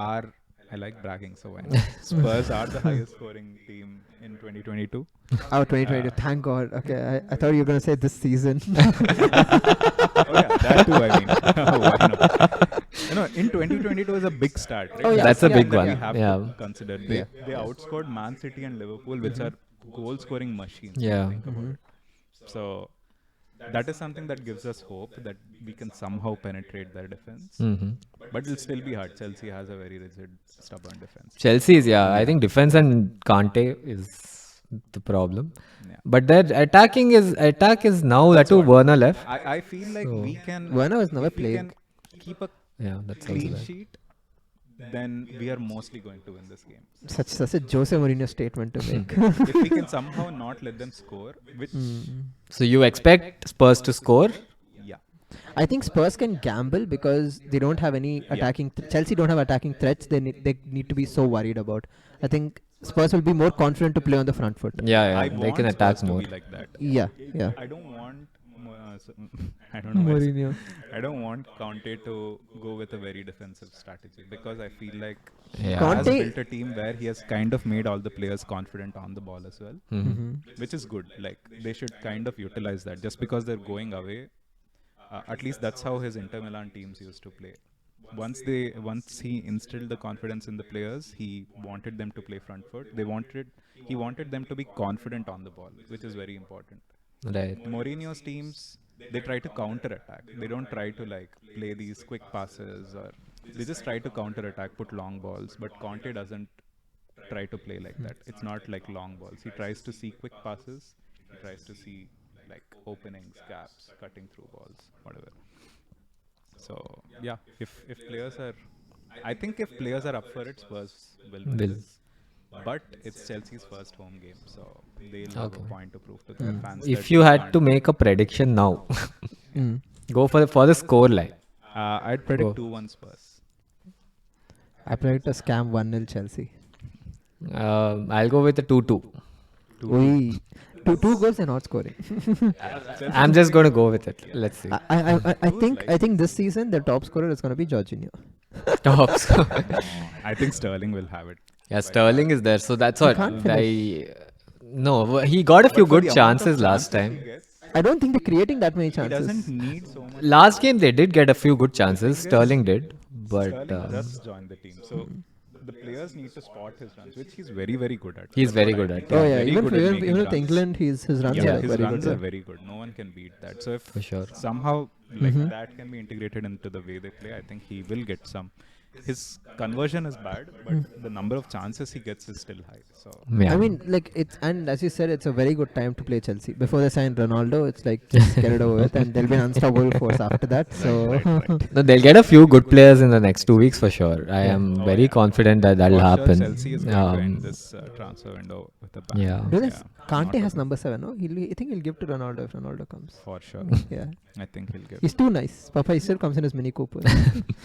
are, I like bragging, so why not? Spurs are the highest scoring team in 2022. Oh, 2022. Thank God. Okay, I thought you were gonna say this season. Oh yeah, that too, I mean. Why not? You know, in 2022 is a big start, right? Oh, yeah. That's a Yeah, big that one. we have Yeah. to consider. They outscored Man City and Liverpool, which are goal-scoring machines. if you Yeah. think about it. So that is something that gives us hope that we can somehow penetrate their defense. Mhm. But it'll still be hard. Chelsea has a very rigid, stubborn defense. Chelsea's, yeah. I think defense and Kante is the problem. Yeah. But their attack is now that too Werner left. I feel like So- we can. Werner was never if we playing. can keep a Yeah, that's also clean there. sheet, then we are mostly going to win this game. Such a Jose Mourinho statement to make. If we can somehow not let them score, which So you expect Spurs to score? yeah, I think Spurs can gamble because they don't have any attacking. Chelsea don't have attacking threats. They need to be so worried about. I think Spurs will be more confident to play on the front foot. Yeah, I they want can attack Spurs to more. be like that. Yeah, yeah. I don't want. I don't know. Mourinho. I don't want Conte to go with a very defensive strategy because I feel like he Yeah. has Conte- built a team where he has kind of made all the players confident on the ball as well, Mhm. which is good. Like they should kind of utilize that. Just because they're going away, at least that's how his Inter Milan teams used to play. Once he instilled the confidence in the players, he wanted them to play front foot. He wanted them to be confident on the ball, which is very important. Right. Mourinho's teams, they try to counter attack. They don't try to like play these quick passes, or they just try to counter attack, put long balls. But Conte doesn't try to play like that. It's not like long balls. He tries to see quick passes. He tries to see like openings, gaps, cutting through balls, whatever. So yeah, if players are, I think if players are up for it, Spurs will win Will. this. But it's Chelsea's first home game, so they'll have a Okay. point to prove to their fans. If that you they had can't- to make a prediction now, Mm. go for the score line. I'd predict Go. 2-1 Spurs. I predict a scam 1-0 Chelsea. I'll go with a 2-2. Oi. Two goals and not scoring. I'm just going to go with it. Let's see. I think this season the top scorer is going to be Jorginho. Top score. I think Sterling will have it. Yeah, Sterling is there, so that's He what. can't finish. No, he got a few But for good the amount of chances last chances he time. gets, I don't think they're creating that many he chances. doesn't need so much. Last game they did get a few good chances. Sterling did, but Sterling just joined the team, so the players need to spot his runs, which he's very, very good at. He's That's very what I good at feel. it. Oh yeah, Very even good at making even with runs. England, his runs Yeah, are his very runs good. are very good. No one can beat that. So if For sure. somehow like that can be integrated into the way they play, I think he will get some. His conversion is bad, but the number of chances he gets is still high. So Yeah. I mean, like it's, and as you said, it's a very good time to play Chelsea. Before they sign Ronaldo, it's like just get it over with, and they'll be an unstoppable force after that. So No, they'll get a few good players in the next 2 weeks for sure. I am Oh, very yeah. confident that that'll for sure happen. Chelsea is going to end this transfer window with a bang. Yeah. do this. Yeah, Kante not has a- number 7. No, I think he'll give to Ronaldo if Ronaldo comes. For sure. Yeah, I think he'll give. he's too nice. Papa, he still comes in his Mini Cooper.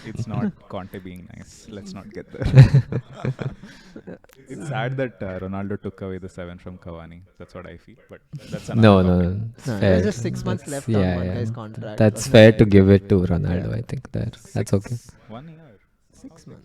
It's not Conte being nice. Let's not get there. It's sad that Ronaldo took away the 7 from Cavani. That's what I feel. But that's another No, topic. no, it's No, fair. there's just 6 months That's- left on yeah, one yeah. guy's contract. That's Wasn't fair it? to give it to Ronaldo. Yeah. I think that's okay. 1 year. 6 months.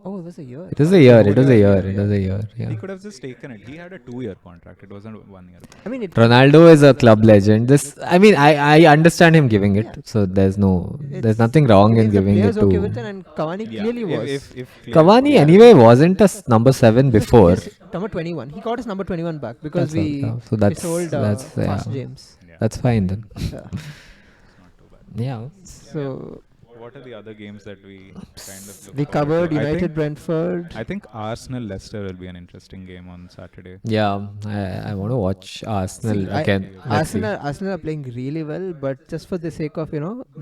Oh, it was a year. It was a year. It was a year. It was a year. He Yeah. could have just taken it. He had a 2-year contract. It wasn't 1 year. I mean, it, Ronaldo is a club legend. I mean, I understand him giving it. So there's nothing wrong in if the giving it player's okay with to it, and Cavani Yeah. clearly was. If Cavani. yeah. Anyway, wasn't a number 7 before. His number 21. He got his number 21 back because That's we, all, yeah. So we that's- sold that's, Fast yeah. James. Yeah, That's fine then. Yeah. not too bad. Yeah. So What are the other games that we kind of look we forward covered to? United, Brentford. I think Arsenal Leicester will be an interesting game on Saturday. Yeah. I want to watch Arsenal See, again. Let's see. Arsenal are playing really well, but just for the sake of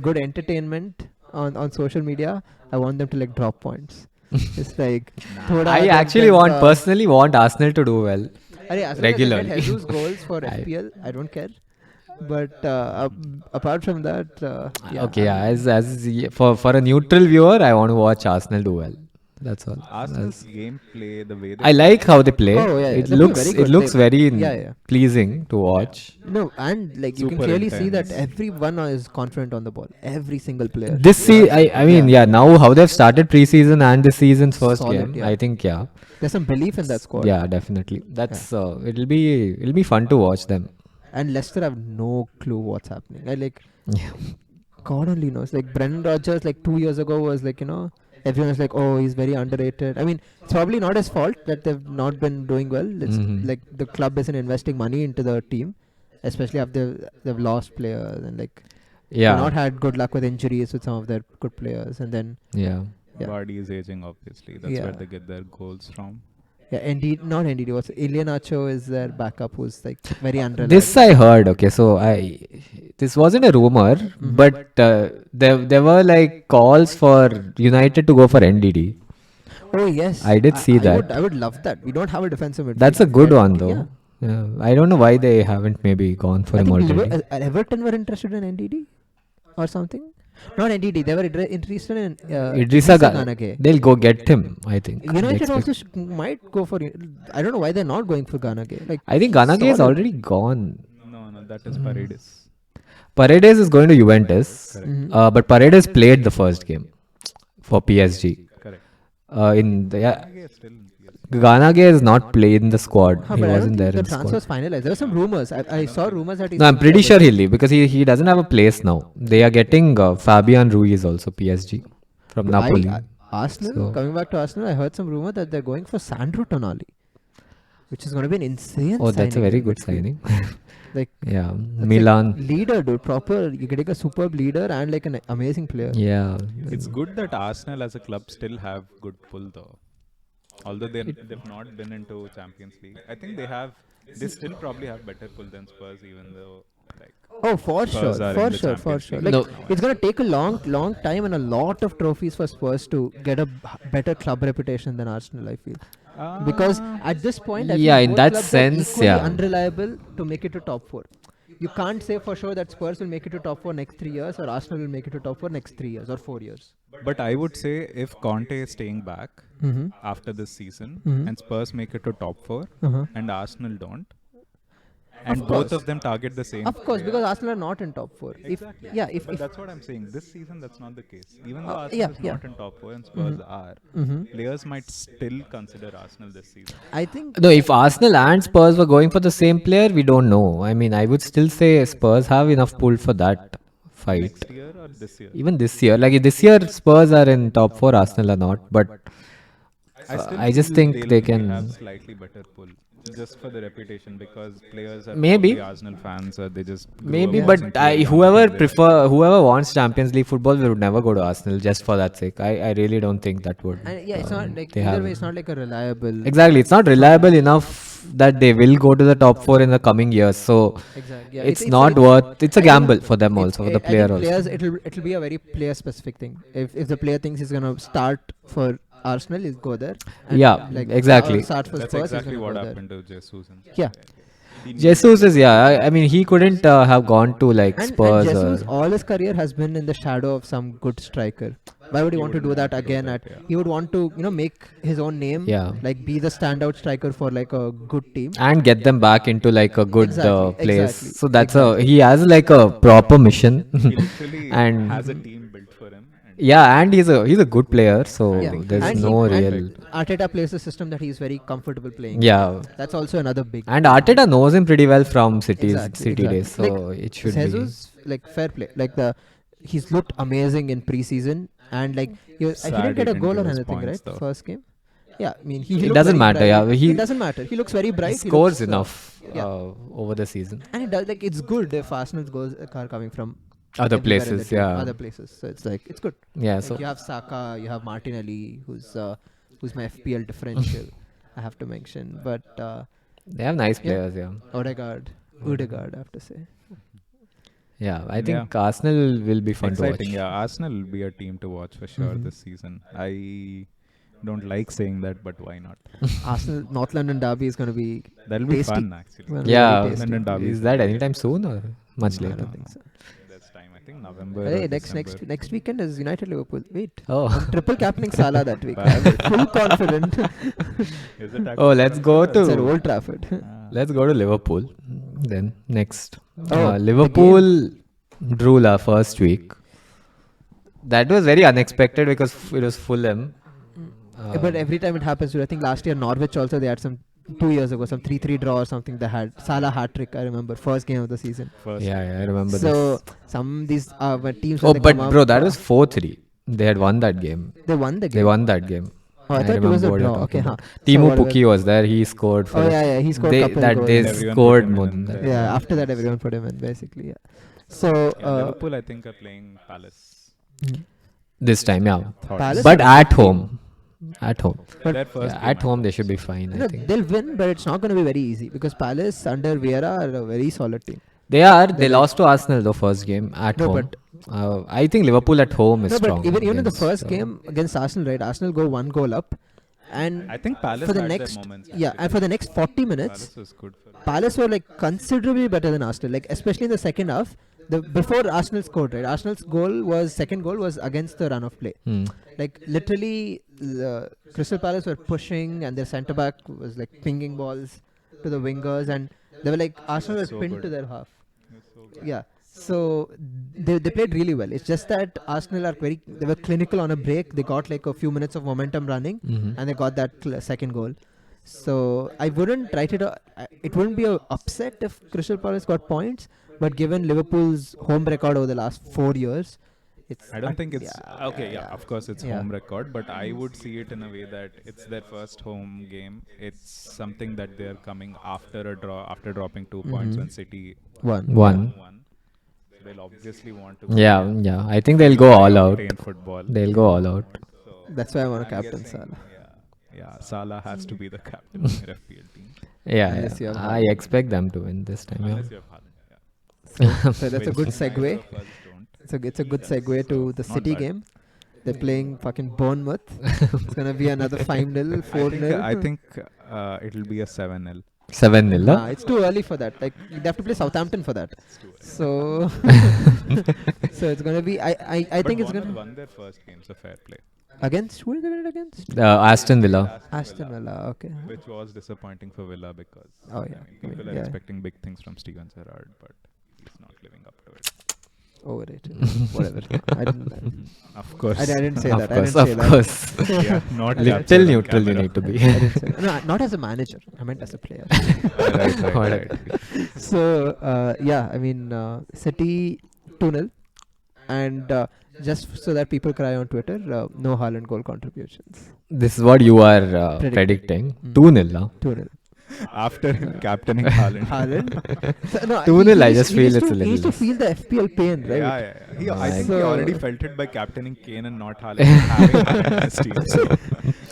good entertainment on social media, I want them to like drop points. It's like thoda I them actually tenka. personally want Arsenal to do well. Arey, as long regularly. as they get Jesus goals for I- FPL, I don't care. But apart from that, yeah. Okay, yeah. For a neutral viewer, I want to watch Arsenal do well. That's all. Arsenal's gameplay, the way they I like how they play. Oh, yeah, It they play looks very it good. looks very Yeah. pleasing to watch. No, and like you can Super clearly see that intense. everyone is confident on the ball. Every single player. I mean, yeah. Now how they've started preseason and this season's first Solid, game, yeah. I think, yeah, There's some belief in that squad. yeah, definitely. That's it'll be fun to watch them. And Leicester have no clue what's happening. Yeah. God only knows. Like Brendan Rodgers, like 2 years ago, was like everyone was like, oh, he's very underrated. I mean, it's probably not his fault that they've not been doing well. It's Mhm. like the club isn't investing money into the team, especially after they've lost players and like Yeah. they've not had good luck with injuries with some of their good players. And then Yeah. yeah. body is aging, obviously. That's Yeah. where they get their goals from. yeah, not NDD. What's Ilianacho is their backup, who's like very unreliable. This I heard. Okay, so this wasn't a rumor, but there were like calls for United to go for NDD. Oh yes, I did see that. I would love that. We don't have a defensive midfield. That's a good one though. Yeah. Yeah. I don't know why they haven't maybe gone for I him think already. Everton were interested in NDD or something. Not NDD. They were interested in Idrissa Ganage. they'll go get him, I think. United also might go for. I don't know why they're not going for Ganage. Like I think he's Ganage is solid. already gone. No, that is Paredes. Paredes is going to Juventus, Mhm. but Paredes played the first game for PSG. Correct. In the, yeah, Ganage is still in PSG. Ganage is not played in the squad. Huh, He but I don't wasn't think there the in the transfer squad. was finalized. There were some rumors. I saw rumors that he's No, I'm pretty sure available. he'll leave because he doesn't have a place now. They are getting Fabian Ruiz also, PSG, from Napoli. Arsenal, So- coming back to Arsenal, I heard some rumor that they're going for Sandro Tonali, which is going to be an insane Oh, that's a signing very in good midfield. signing. Like, Yeah, that's Milan. like leader, dude. Proper. You're getting a superb leader and like an amazing player. Yeah. It's good that Arsenal as a club still have good pull though. Although they've not been into Champions League, I think they still probably have better pull than Spurs, even though like Oh, for Spurs sure, are in for the sure, for Champions sure. League Like, No. it's gonna take a long time and a lot of trophies for Spurs to get a better club reputation than Arsenal. I feel because at this point, I feel Yeah, in both that clubs are sense, equally yeah. unreliable to make it to top four. You can't say for sure that Spurs will make it to top four next 3 years or Arsenal will make it to top four next 3 years or 4 years. But I would say if Conte is staying back Mm-hmm. after this season Mhm. and Spurs make it to top 4 Uh-huh. and Arsenal don't, and both course. of them target the same. Of course, player. because Arsenal are not in top four. Exactly. If But that's what I'm saying. This season, that's not the case. Even though Uh, Arsenal yeah, is yeah. not in top 4 and Spurs are, Mhm. players might still consider Arsenal this season. I think No, if Arsenal and Spurs were going for the same player, we don't know. I mean, I would still say Spurs have enough pull for that fight. Next year or this year? Even this year, like this year, Spurs are in top 4, Arsenal are not. But I just feel think they'll they maybe can. have slightly better pull just for the reputation because players are Maybe. probably Arsenal fans or they just grew Maybe, up but watching players whoever wants Champions League football, we would never go to Arsenal just for that sake. I really don't think that would. and yeah, it's not like they either have- way. It's not like a reliable. Exactly, it's not reliable enough that they will go to the top 4 in the coming years. So Exactly. Yeah, it's not worth. It's a I think gamble for them also, for the I think player also. players, it'll be a very player specific thing. If the player thinks he's gonna start for Arsenal, he'll go there. And Yeah, exactly. Start for That's Spurs, exactly he's what gonna go happened to Jesus. And Yeah. He knew Jesus is I mean he couldn't have gone to like there. Spurs And Jesus, or all his career has been in the shadow of some good striker. Why would he want to do that again? He would want to, make his own name. Yeah. Like be the standout striker for like a good team. and get them back into like a good Exactly, place. exactly, So that's he has like a proper mission. he literally And- has a team built for him. And Yeah, and he's a good player. So Yeah. there's And no and real. Arteta plays a system that he's very comfortable playing. Yeah, That's also another big. and Arteta knows him pretty well from City Exactly. days. So Like, it should Jesus, like fair play. Like he's looked amazing in preseason, and like he Sad didn't get he a didn't goal give or us anything, points, right? though. First game. Yeah, I mean he. It looked doesn't very matter, bright. yeah, he- It doesn't matter. He looks very be. bright. He scores looks, enough yeah. over the season. and it does like it's good if Arsenal's goals are coming from Other everywhere in the places, team, yeah. other places. So it's like it's good. Yeah, Like, so you have Saka, you have Martinelli, who's my FPL differential. I have to mention, but they have nice yeah. players. Yeah, Odegaard, I have to say. yeah. I think Arsenal will be fun to watch. exciting. Yeah, Arsenal will be a team to watch for sure this season. I don't like saying that, but why not? Arsenal North London derby is going to be That'll be tasty. fun actually. Well, Yeah, very tasty. London derby. is that anytime soon or much I later? don't think so. That's time. I think November. Hey, or next December. next weekend is United Liverpool. Wait, Oh. I'm triple captaining Salah that week. Bad. I'm full confident. Is it Oh, let's go It's at to Old Trafford. let's go to Liverpool. Then next, Oh, Liverpool drew la first week. That was very unexpected because it was Fulham. But every time it happens, I think last year Norwich also they had some 2 years ago some 3-3 draw or something. They had Salah hat trick. I remember first game of the season. First. Yeah, I remember So this. some these teams. Oh, when they but come bro, up, that was 4-3. They had won that game. they won the game. They won that game. Oh, I thought it was a remember what you're draw. talking Okay, about. huh. Timu whatever. Pukki was there. He scored for Oh us. yeah, he scored They, couple that goals. they Everyone scored put him more in than that. the- Yeah, after that everyone put him in basically. Yeah. So Yeah, Liverpool, I think, are playing Palace. This time, yeah. Palace But are- at home. At home. But Their first Yeah, game, at home, they should be fine, I think. they'll win, but it's not going to be very easy because Palace under Vieira are a very solid team. They lost to Arsenal the first game at No, home. I think Liverpool at home is No, strong. but even in the against, first game against Arsenal, right? Arsenal go 1 goal up, and I think Palace for the had next their moments. yeah, and for the next 40 minutes, Palace was good for Palace were like considerably better than Arsenal. Like especially in the second half, the before Arsenal scored, right? Arsenal's second goal was against the run of play. Like literally, Crystal Palace were pushing, and their centre back was like pinging balls to the wingers, and they were like Arsenal That's were so pinned good. to their half. It's so good. Yeah. So they played really well. It's just that Arsenal are they were clinical on a break. They got like a few minutes of momentum running, and they got that second goal. So I wouldn't write it. It wouldn't be a upset if Crystal Palace got points, but given Liverpool's home record over the last 4 years, it's. I don't think it's yeah, okay. Yeah, of course it's Yeah. home record, but I would see it in a way that it's their first home game. It's something that they're coming after a draw, after dropping 2 points when City One. One. won. So they'll obviously want to. Yeah. I think they'll go all out. In football. They'll go all out. So That's why I want to I'm captain guessing, Salah. Yeah, Salah has to be the captain of your FPL team. Unless you have I Haaland. expect them to win this time. Yeah. Unless you have Haaland. Yeah. So that's a Which good neither segue. of us don't. It's a good segue to the Not City bad. game. They're playing fucking Bournemouth. It's gonna be another 5-0, 4-0. I think it'll be a 7-0. 7-0. Nah, it's too early for that. Like they have to play Southampton for that. It's too early. So, so it's gonna be. I But think it's Bournemouth gonna won their first game, so fair play. against who is they winning against? Aston Villa. Aston Villa. Okay. Which was disappointing for Villa because Oh, yeah. people are Yeah. expecting big things from Steven Gerrard, but he's not living up to it. Overrated. Whatever. I didn't. Of course. I didn't say Of that. course, I didn't say of that. course. Yeah, not Little captured on Neutral you camera. need to be. I didn't say that. No, not as a manager. I meant as a player. Right. Alright. So yeah, I mean City 2-0, and just so that people cry on Twitter, no Haaland goal contributions. This is what you are Predicting. predicting. 2-0. Huh? 2-0. After him captaining Haaland. Haaland. So, no, 2-0, I he just he feel needs it's to, a he little needs to less. feel the FPL pain, right? Yeah. I think he So- already felt it by captaining Kane and not Haaland. Having Haaland in his team. So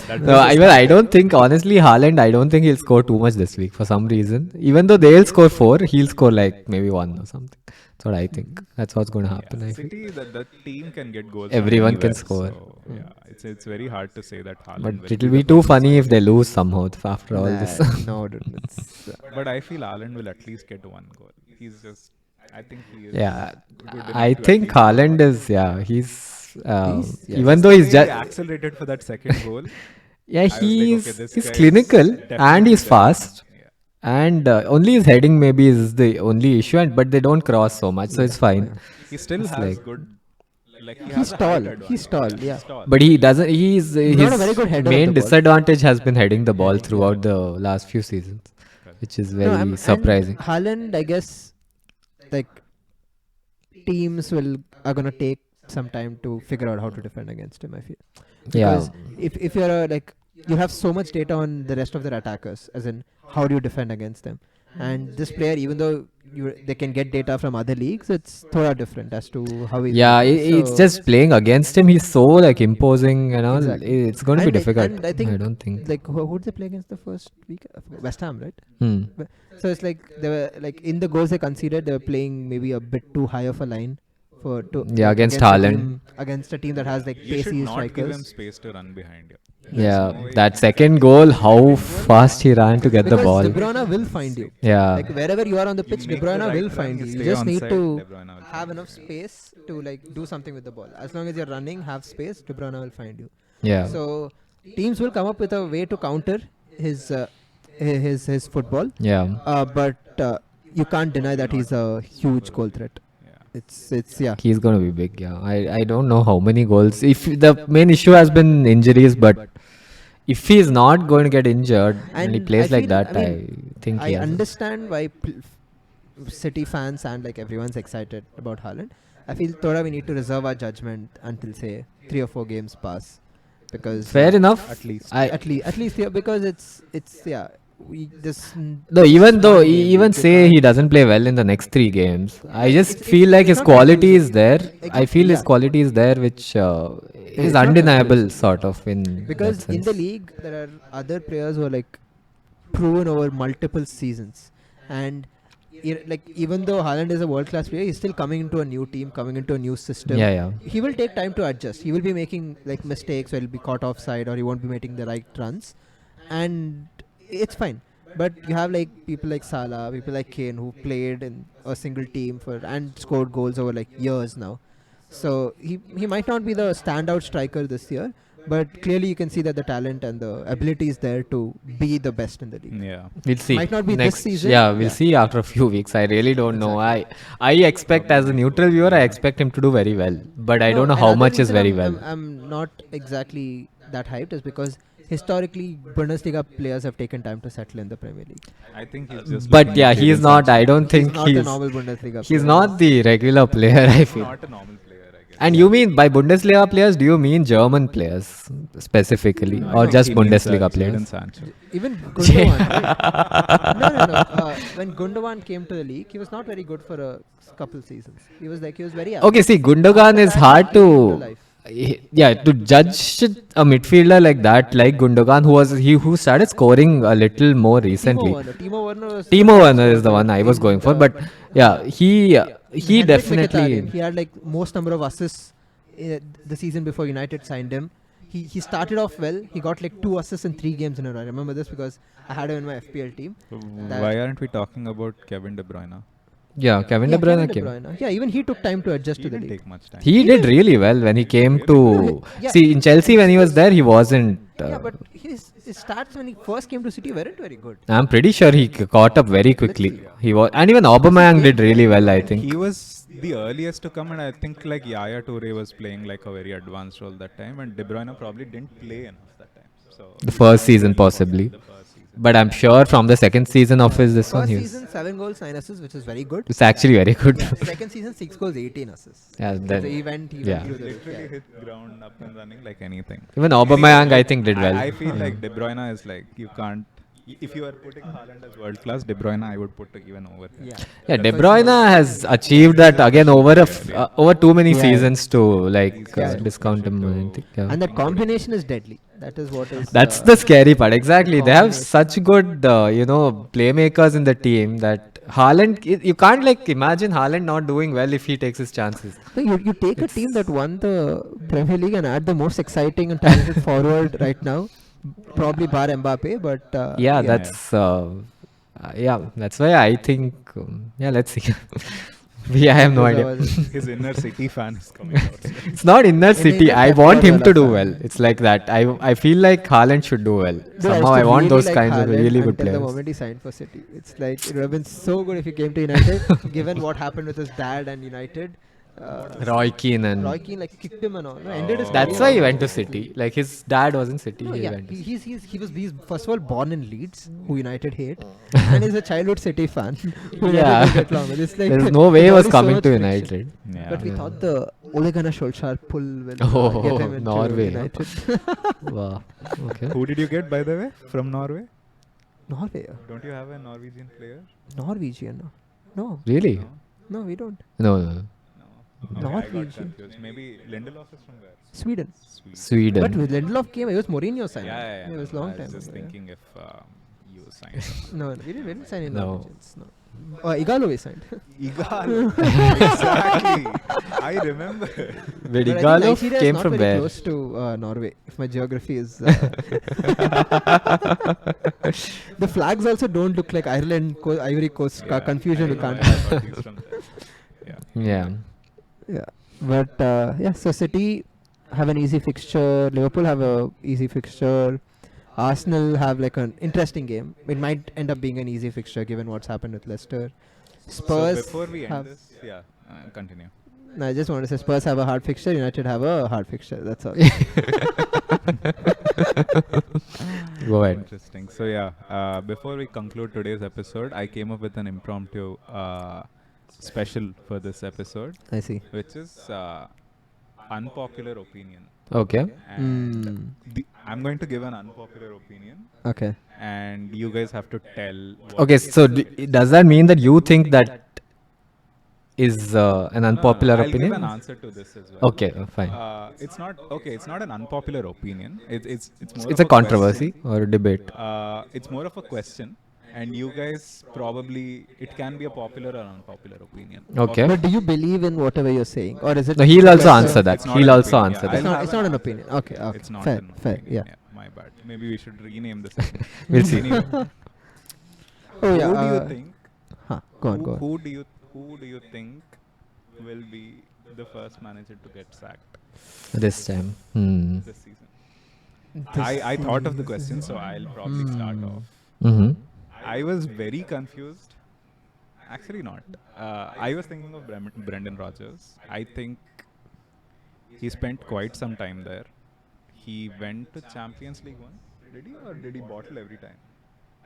that No, was I don't think, honestly, Haaland, I don't think he'll score too much this week for some reason. Even though they'll score 4, he'll score like maybe 1 or something. That's what I think. That's what's going to happen. I feel. City, the team can get goals. from Everyone can anywhere, score. So, yeah, it's very hard to say that Haaland. But will it'll the be too person funny if scoring. they lose somehow after all this. No, dude. It's, But I feel Haaland will at least get 1 goal. He's just. I think he is. Yeah, good enough I to at think least- Haaland is, he's yeah. even though The he's way just, he accelerated for that second goal. yeah, I was like, he's okay, this he's guy is clinical and definitely he's there. fast. Yeah. And only his heading maybe is the only issue, but they don't cross so much, so it's fine. He still It's has like- good. Like he He's has a height tall. advantage. He's tall, yeah. He's tall. But he doesn't. He's not a his very good header of main the ball. disadvantage has been heading the ball throughout the last few seasons, which is very and surprising. Haaland, I guess, like teams are gonna take some time to figure out how to defend against him. I feel Yeah, because if you're like you have so much data on the rest of their attackers, as in how do you defend against them, and this player, even though they can get data from other leagues, it's thoda different as to how he. yeah. It's just playing against him. He's so like imposing and all. Exactly. It's going to be And difficult. and I think I don't think. like who did they play against the first week? West Ham, right? Hmm. So it's like they were like in the goals they conceded, they were playing maybe a bit too high of a line Yeah, against a Haaland. team- against a team that has like You should pacey not give him strikers. space to run behind you. Yeah, that second goal, how fast he ran to get the Because ball. De Bruyne will find you. Yeah, Like wherever you are on the You pitch, De make the Bruyne right will run, find you. you You stay just need onside, to De Bruyne will have find enough space to like do something with the ball. As long as you're running, have space, De Bruyne will find you. yeah. So teams will come up with a way to counter his football. Yeah. But you can't deny that he's a huge goal threat. Yeah. It's yeah. He's going to be big, yeah. I don't know how many goals. If the main issue has been injuries, but if he's not going to get injured and he And plays I like feel- that, I I mean, think he I has. understand why City fans and like everyone's excited about Haaland. I feel thoda we need to reserve our judgment until say 3 or 4 games pass, because Fair enough. At least. at least yeah, because it's yeah we this No, even though one game, even they say can't- he doesn't play well in the next 3 games, I just It's- feel like it's his not quality exclusive. is there. I feel his Yeah. quality is there, which is not undeniable, exclusive. sort of in because that in the sense. league there are other players who are like proven over multiple seasons, and like even though Haaland is a world class player, he's still coming into a new team, coming into a new system. Yeah, yeah. He will take time to adjust. He will be making like mistakes, or he'll be caught offside, or he won't be making the right runs, and it's fine. But you have like people like Salah, people like Kane who played in a single team for and scored goals over like years now. So he might not be the standout striker this year, but clearly you can see that the talent and the ability is there to be the best in the league. Yeah. We'll see. Might not be this season. Yeah, we'll see after a few weeks. I really don't know. I expect, as a neutral viewer, I expect him to do very well. But I don't know how another much is reason very I'm- well. I'm not exactly that hyped is because historically Bundesliga players have taken time to settle in the Premier League. I think he's just. But looking yeah, at he's Jadon not. I Sancho. don't think He's not a normal Bundesliga he's player. not the regular player, I feel. Not a normal player, I guess. And you mean by Bundesliga players, do you mean German players specifically, I or think just he means, Bundesliga Jadon players? Sancho. Even Gundogan, right? No. When Gundogan came to the league, he was not very good for a couple seasons. He was very Okay, see, Gundogan After is that, hard he came to to. life. Yeah, to judge a midfielder like that, like Gundogan, who started scoring a little more recently. Timo Werner was Timo Werner is the one I was going for, but yeah, he Henrik definitely. Mkhitaryan, he had like most number of assists the season before United signed him. He started off well. He got like 2 assists in 3 games in a row. I remember this because I had him in my FPL team. That- Why aren't we talking about Kevin De Bruyne? Yeah, Kevin Yeah, De Bruyne Kevin De came. Bruyne. Yeah, even he took time to adjust He to the didn't league. take much time. He did really well when he came to. Yeah. See, in Chelsea when he was there, he wasn't. Yeah, but his stats when he first came to City weren't very good. I'm pretty sure he caught up very quickly. He was, and even Aubameyang did really well, I think. He was the earliest to come, and I think like Yaya Toure was playing like a very advanced role that time, and De Bruyne probably didn't play enough that time. So The first season, possibly. the first season. But I'm sure from the second season of this one, First he was. season 7 goals, 9 assists, which is very good. It's actually very good. Second season 6 goals, 18 assists. Yeah, So then, he went yeah. through the roof. Literally Yeah. hit ground up and running like anything. Even Aubameyang, I think, did well. I feel like De Bruyne is like you can't. If you are putting Haaland as world class, De Bruyne I would put even over him. Yeah. Yeah, De Bruyne has achieved that again over too many Yeah. seasons to like Yeah. discount him. I think. Yeah. And that combination is deadly. That is what is. That's the scary part. Exactly. They have such good, playmakers in the team that Haaland, you can't like imagine Haaland not doing well if he takes his chances. No, you take a team that won the Premier League and add the most exciting and talented forward right now, probably bar Mbappe, but Yeah, that's why I think, let's see. I have no idea. His inner City fan is coming out. It's not inner city. Indian I want him to do Guardiola well. It's like that. I feel like Haaland should do well. Dude, Somehow I used to want really those like kinds of Haaland really good until the players. moment he signed for City. It's like it would have been so good if he came to United, given what happened with his dad and United. Roy Keane and Roy Keane like kicked him and all. No, ended his that's career. why he went to City. Like his dad was in City. No, He yeah, went. he's first of all born in Leeds, who United hate, and he's a childhood City fan. Who Yeah. United get along with. It's like There's no way he there was is so coming much to friction. United. Yeah. But we Yeah. thought the Ole Gunnar Solskjaer pull will Oh, get him into Norway, no? United. Wow. Okay. Who did you get, by the way, from Norway? Norway, Don't you have a Norwegian player? Norwegian, no, Really? no, we don't. No. No. Okay, I got Norwegian. confused. Maybe Lindelof is from where? Sweden. Sweden. But with Lindelof came, it was Mourinho signed. Yeah. It was no, long I was time. just ago, yeah. thinking if you signed. No, we didn't sign any No. Norwegians. No. Igalo we signed. Igal. Exactly. I remember. But But I think Igalo Nigeria is came not from very where? close to Norway. If my geography is, the flags also don't look like Ireland, Ivory Coast. Confusion we can't have. have. He's from there. Yeah. Yeah. Yeah, but so City have an easy fixture. Liverpool have a easy fixture. Arsenal have like an interesting game. It might end up being an easy fixture given what's happened with Leicester. Spurs So before we end have. this, continue. No, I just want to say Spurs have a hard fixture. United have a hard fixture. That's all. Go ahead. Interesting. So before we conclude today's episode, I came up with an impromptu special for this episode, I see. which is unpopular opinion. Okay. And I'm going to give an unpopular opinion, Okay. and you guys have to tell. What Okay. So does that mean that you think that is an unpopular I'll opinion? give an answer to this as well. Okay. Fine. It's not okay. It's not an unpopular opinion. It's more It's of a controversy or a debate. It's more of a question, and you guys probably it can be a popular or unpopular opinion. Okay. But do you believe in whatever you're saying, or is it? No, he'll also question- answer that. It's not He'll an also opinion, answer yeah. that. It's not. I'll It's have not an an opinion. Okay. Okay. It's not Fair. an Fair. opinion, Yeah. My bad. Maybe we should rename the segment. We'll see. Anyway, Oh who yeah. do you think? Go on. Who do you think will be the first manager to get sacked This time. this season? This I thought of the season. question, so I'll probably start off. Mm-hmm. I was very confused. Actually, not. I was thinking of Brendan Rodgers. I think he spent quite some time there. He went to Champions League once. Did he, or did he bottle every time?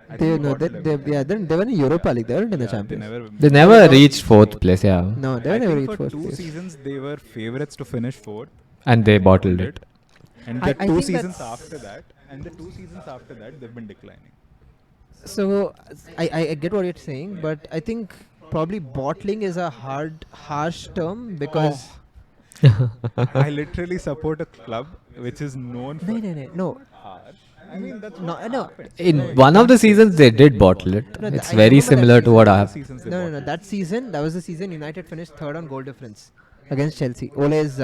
I think They he no, bottled every time. yeah, they were in Europa League. They weren't in the Yeah, Champions. They never reached fourth place, yeah. No, they I never think reached for first two place. seasons they were favorites to finish fourth. And they bottled it. And I the two think seasons that's- after that, they've been declining. So I get what you're saying, but I think probably bottling is a harsh term because I literally support a club which is known for no. harsh. I mean, that's No, what no. happened. In one of the seasons, they did bottle it. No, It's I very remember that similar to season. what All the happened. seasons they No. bottled. That was the season United finished third on goal difference against Chelsea. Ole's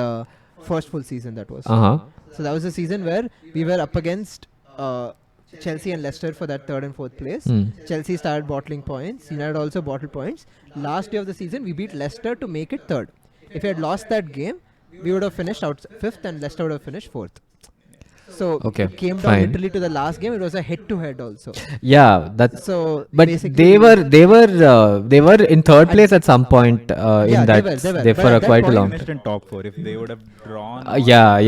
first full season that was. Uh-huh. So that was the season where we were up against Chelsea and Leicester for that third and fourth place. Hmm. Chelsea started bottling points. United also bottled points. Last day of the season, we beat Leicester to make it third. If we had lost that game, we would have finished out fifth and Leicester would have finished fourth. So Okay, it came down fine. literally to the last game. It was a head-to-head also. Yeah, that's. So But basically, they were in third place at some point Yeah, in they that were. they But for at a that quite a point- long Finished time. in top four. If they would have drawn. Yeah.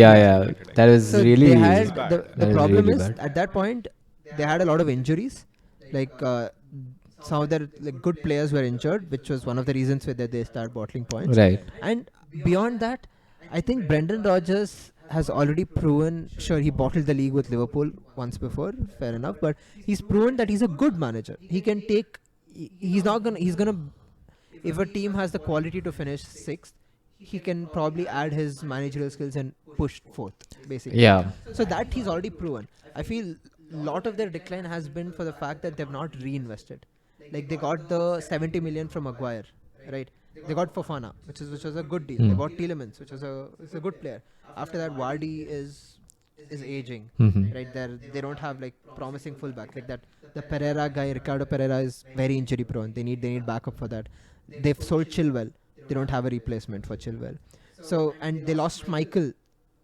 That was so really. they had bad. the That was problem really is bad. at that point they had a lot of injuries. Like some of their good players were injured, which was one of the reasons why they started bottling points. Right. And beyond that, I think Brendan Rodgers has already proven. Sure, he bottled the league with Liverpool once before, fair enough. But he's proven that he's a good manager. He can take. He's not gonna. He's gonna. If a team has the quality to finish sixth, he can probably add his managerial skills and push fourth, basically. Yeah. So that he's already proven. I feel a lot of their decline has been for the fact that they've not reinvested. Like they got the 70 million from Maguire, right? They got Fofana, which was a good deal. They bought Tielemans, which is a good player. After that, Vardy is aging, Mhm. right? They don't have like promising fullback like that. The Pereira guy, Ricardo Pereira, is very injury prone. They need backup for that. They've sold Chilwell. They don't have a replacement for Chilwell. So and they lost Michael.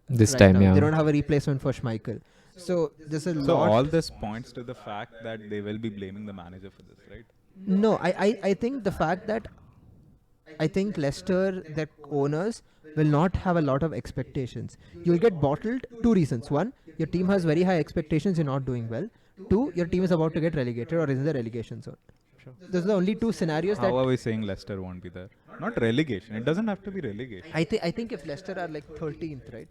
This right time, now. yeah. They don't have a replacement for Schmeichel. So there's a So lot. all this points to the fact that they will be blaming the manager for this, right? No, I think the fact that I think Leicester, their owners, will not have a lot of expectations. You'll get bottled. Two reasons. One, your team has very high expectations, you're not doing well. Two, your team is about to get relegated or is in the relegation zone. Sure. Those are the only two scenarios How that are we saying Leicester won't be there? Not relegation. It doesn't have to be relegation. I think if Leicester are like 13th, right?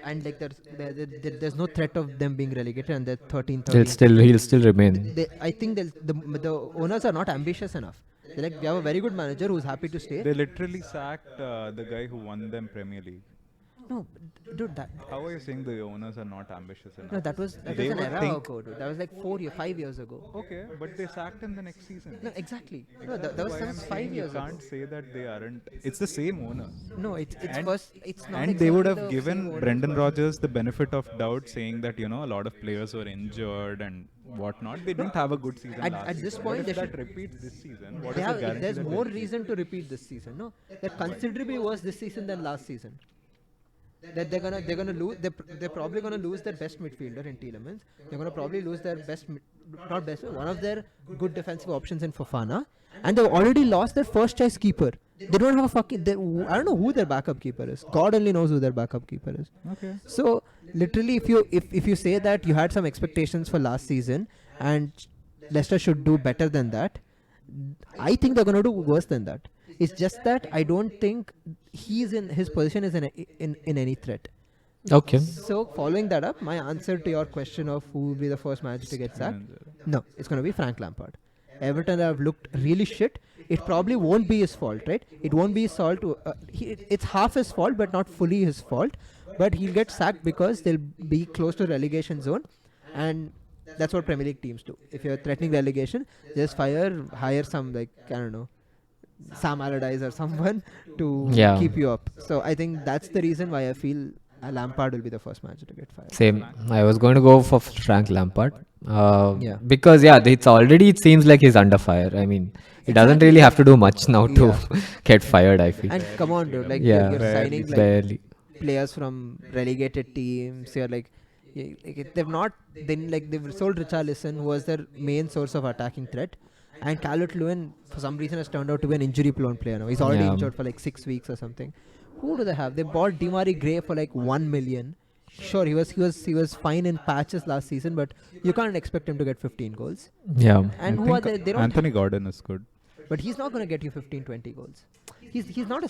And like there's no threat of them being relegated and they're 13th. He'll still remain. I think the owners are not ambitious enough. They're like, we have a very good manager who's happy to stay. They literally sacked the guy who won them Premier League. No, dude, How are you saying the owners are not ambitious enough? no, that was They an would era think- ago, dude. That was like 5 years ago. Okay, but they sacked him the next season. No, exactly. No, that was Why I'm saying 5 years You ago. can't say that they aren't. It's the same owner. No, it's And- first. It's not. And they would exactly have the given same owners, Brendan but- Rodgers the benefit of doubt, saying that a lot of players were injured and whatnot. They didn't have a good season. At last this season. point, But they if that should- repeats this season, what They is have, the guarantee there's that more they'll- reason to repeat this season. No, they're considerably worse this season than last season. That they're gonna lose. They're probably gonna lose their best midfielder in Tielemans. They're gonna probably lose their not best, one of their good defensive options in Fofana, and they've already lost their first choice keeper. They don't have a fucking. I don't know who their backup keeper is. God only knows who their backup keeper is. Okay. So literally, if you say that you had some expectations for last season and Leicester should do better than that, I think they're gonna do worse than that. It's just that I don't think his position is in any threat. Okay. So following that up, my answer to your question of who will be the first manager to get sacked, no, it's gonna be Frank Lampard. Everton have looked really shit. It probably won't be his fault, right? It won't be his fault. It's half his fault, but not fully his fault. But he'll get sacked because they'll be close to relegation zone, and that's what Premier League teams do. If you're threatening relegation, just hire some I don't know, Sam Allardyce or someone to Yeah. keep you up. So I think that's the reason why I feel Lampard will be the first manager to get fired. Same. I was going to go for Frank Lampard. Yeah. Because it seems like he's under fire. I mean, he doesn't Exactly, really have like- to do much now to Yeah. get fired, I feel. And come on, dude. Like Yeah, you're Barely signing like barely. players from relegated teams. You're like, they've not. Then like they've sold Richarlison, who was their main source of attacking threat, and Calvert-Lewin for some reason has turned out to be an injury-prone player now. He's already Yeah. injured for like 6 weeks or something. Who do they have? They bought Demari Gray for like 1 million. Sure, he was fine in patches last season, but you can't expect him to get 15 goals. Yeah. And I who are think they? They don't. Anthony Gordon is good. But he's not going to get you 15, 20 goals. He's not a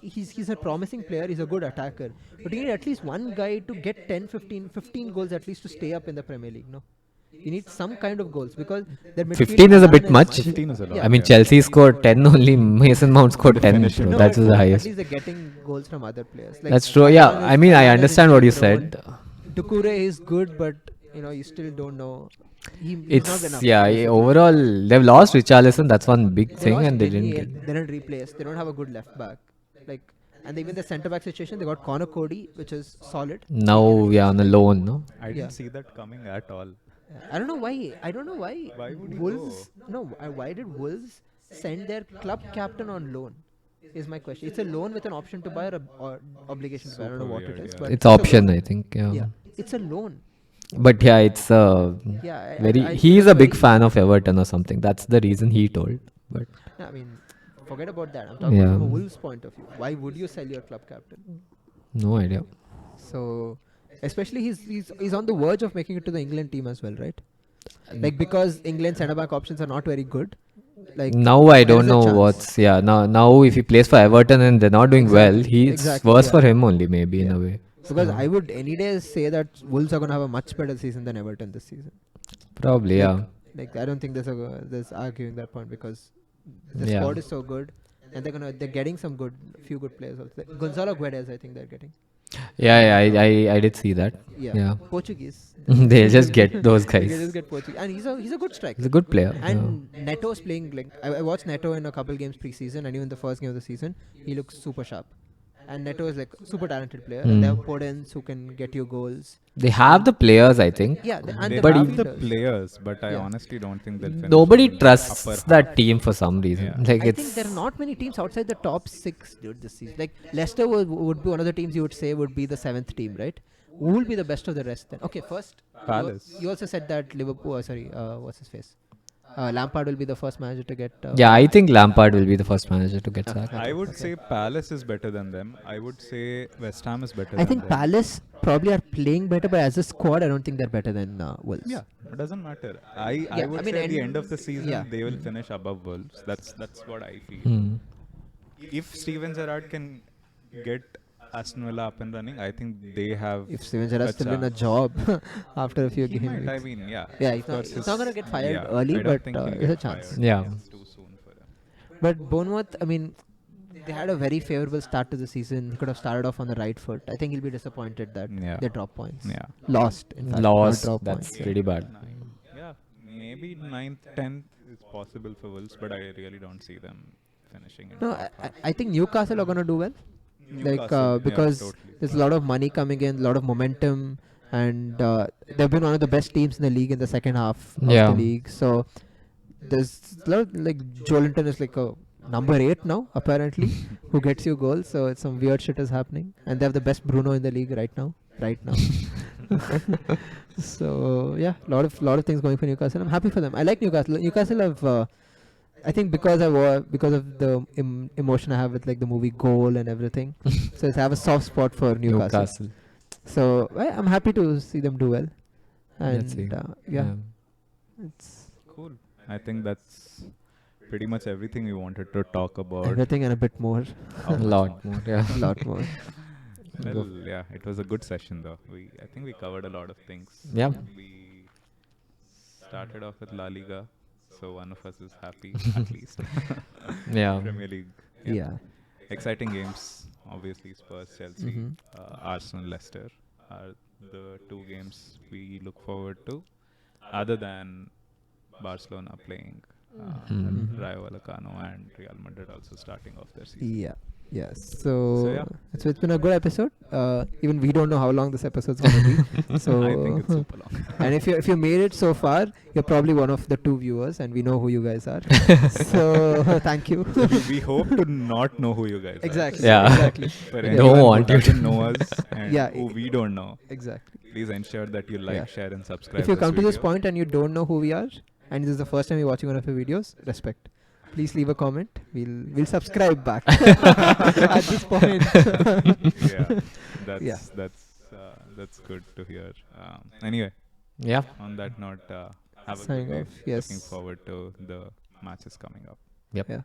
he's a promising player. He's a good attacker. But you need at least one guy to get 10, 15 goals at least to stay up in the Premier League. No, you need some kind of goals because their midfield 15 is a bit plan much. 15 is a lot. Yeah. I mean, yeah. Chelsea scored 10 only. Mason Mount scored 10. finish it. Bro. No, That's but the At highest. least they're getting goals from other players. Like That's true. Yeah. Haaland I mean, I Haaland is understand what you injury-prone. said. Tukure is good, but you still don't know. He's not It's enough. yeah. Overall, they've lost Richarlison. That's one big They thing, lost and they Denny didn't and get. they didn't replace. They don't have a good left back. Like, and even the centre back situation, they got Connor Cody, which is solid. Now, yeah, on a loan, no. I didn't Yeah. see that coming at all. I don't know why. I don't know why. Why would he Wolves? No. Why did Wolves send their club captain on loan? Is my question. It's a loan with an option to buy or obligation to buy. I don't know Super what it weird, is. yeah. But It's a option, loan. I think. Yeah. Yeah, it's a loan. But yeah, it's Yeah, very. I He's feel a big very- fan of Everton or something. That's the reason he told. But I mean, forget about that. I'm talking Yeah. from a Wolves point of view. Why would you sell your club captain? no idea. So, especially he's on the verge of making it to the England team as well, right? Like because England centre back options are not very good. Like Now I there don't is a know chance. what's now if he plays for Everton and they're not doing well, he's Exactly, worse yeah. for him only maybe in Yeah. a way. Because So, I would any day say that Wolves are going to have a much better season than Everton this season. probably yeah. Like I don't think there's arguing that point because the Yeah. squad is so good and they're getting some few good players also. Like Gonzalo Guedes, I think they're getting. Yeah, I did see that. Yeah. Portuguese. They'll just get those They guys. just get Portuguese, and he's a good striker. He's a good player. And Neto's playing like I watched Neto in a couple games pre-season and even the first game of the season. He looks super sharp. And Neto is like super talented player. And they have Podence who can get you goals. They have the players, I think. Yeah, and They the have the midfielders. players, but I Yeah. honestly don't think they'll finish. Nobody in the trusts upper that half. team for some reason. Yeah. Like I it's think there are not many teams outside the top 6, dude, this season. Like Leicester would be one of the teams you would say would be the 7th team, right? Who will be the best of the rest then? Okay, first, Palace. You also said that Liverpool. What's his face? Lampard will be the first manager to get. yeah, I think Lampard will be the first manager to get sacked. I would say Palace is better than them. I would say West Ham is better I than think them. Palace probably are playing better, but as a squad, I don't think they're better than Wolves. Yeah, it doesn't matter. I Yeah, would I mean, say at the and- end of the season yeah. they will finish above Wolves. That's what I feel. Hmm. If Steven Gerrard can get Aston Villa up and running, I think they have. If Steven Gerrard's a still in a chance. job after a few He games. might, I mean, yeah. Yeah, of he's not- course he's not gonna get fired yeah, early, I don't but, think he'll there's get a chance. fired. Yeah. It's too soon for him. But Bournemouth, I mean, they had a very favorable start to the season. He could have started off on the right foot. I think he'll be disappointed that Yeah. they drop points. Yeah. Lost, in fact. Lost. Not drop That's points. pretty bad. Yeah, maybe 9th, 10th is possible for Wolves, but I really don't see them finishing in No, top half. I think Newcastle are going to do well. Newcastle, yeah, Because totally. there's a lot of money coming in, a lot of momentum, and they've been one of the best teams in the league in the second half of Yeah. the league. So there's a lot of, like Jolinton is like a number 8 now apparently, who gets you goals. So it's some weird shit is happening, and they have the best Bruno in the league right now. So yeah, lot of things going for Newcastle. I'm happy for them. I like Newcastle. Newcastle have. I think because because of the emotion I have with like the movie Goal and everything, so I have a soft spot for Newcastle. Newcastle. So I'm happy to see them do well. Let's see. And yeah, it's Cool. I think that's pretty much everything we wanted to talk about. everything and a bit more, How A much lot more. Yeah. a lot more. Well, yeah, it was a good session though. I think we covered a lot of things. Yeah. We started off with La Liga, so one of us is happy at least. Yeah. Premier League. Yeah. Exciting games. Obviously, Spurs, Chelsea, Mhm. Arsenal, Leicester are the two games we look forward to, other than Barcelona playing Mhm. Rayo Vallecano and Real Madrid also starting off their season. Yeah. Yes. So, yeah. So it's been a good episode. Even we don't know how long this episode's gonna be. So I think it's super long. and if you made it so far, you're probably one of the 2 viewers, and we know who you guys are. So thank you. We hope to not know who you guys Exactly. are. Yeah. Exactly. For Yeah. anyone Don't who want you to doesn't know us and Yeah. who we don't know, Exactly. please ensure that you like, Yeah. share, and subscribe. If you come to this video. point and you don't know who we are, and this is the first time you're watching one of our videos, respect. Please leave a comment. We'll subscribe back at this point. Yeah, that's Yeah. that's good to hear. Anyway, Yeah. on that note, have a Signing good day. off. Yes. Looking forward to the matches coming up. Yep. Yeah.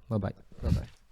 Bye bye. Bye bye.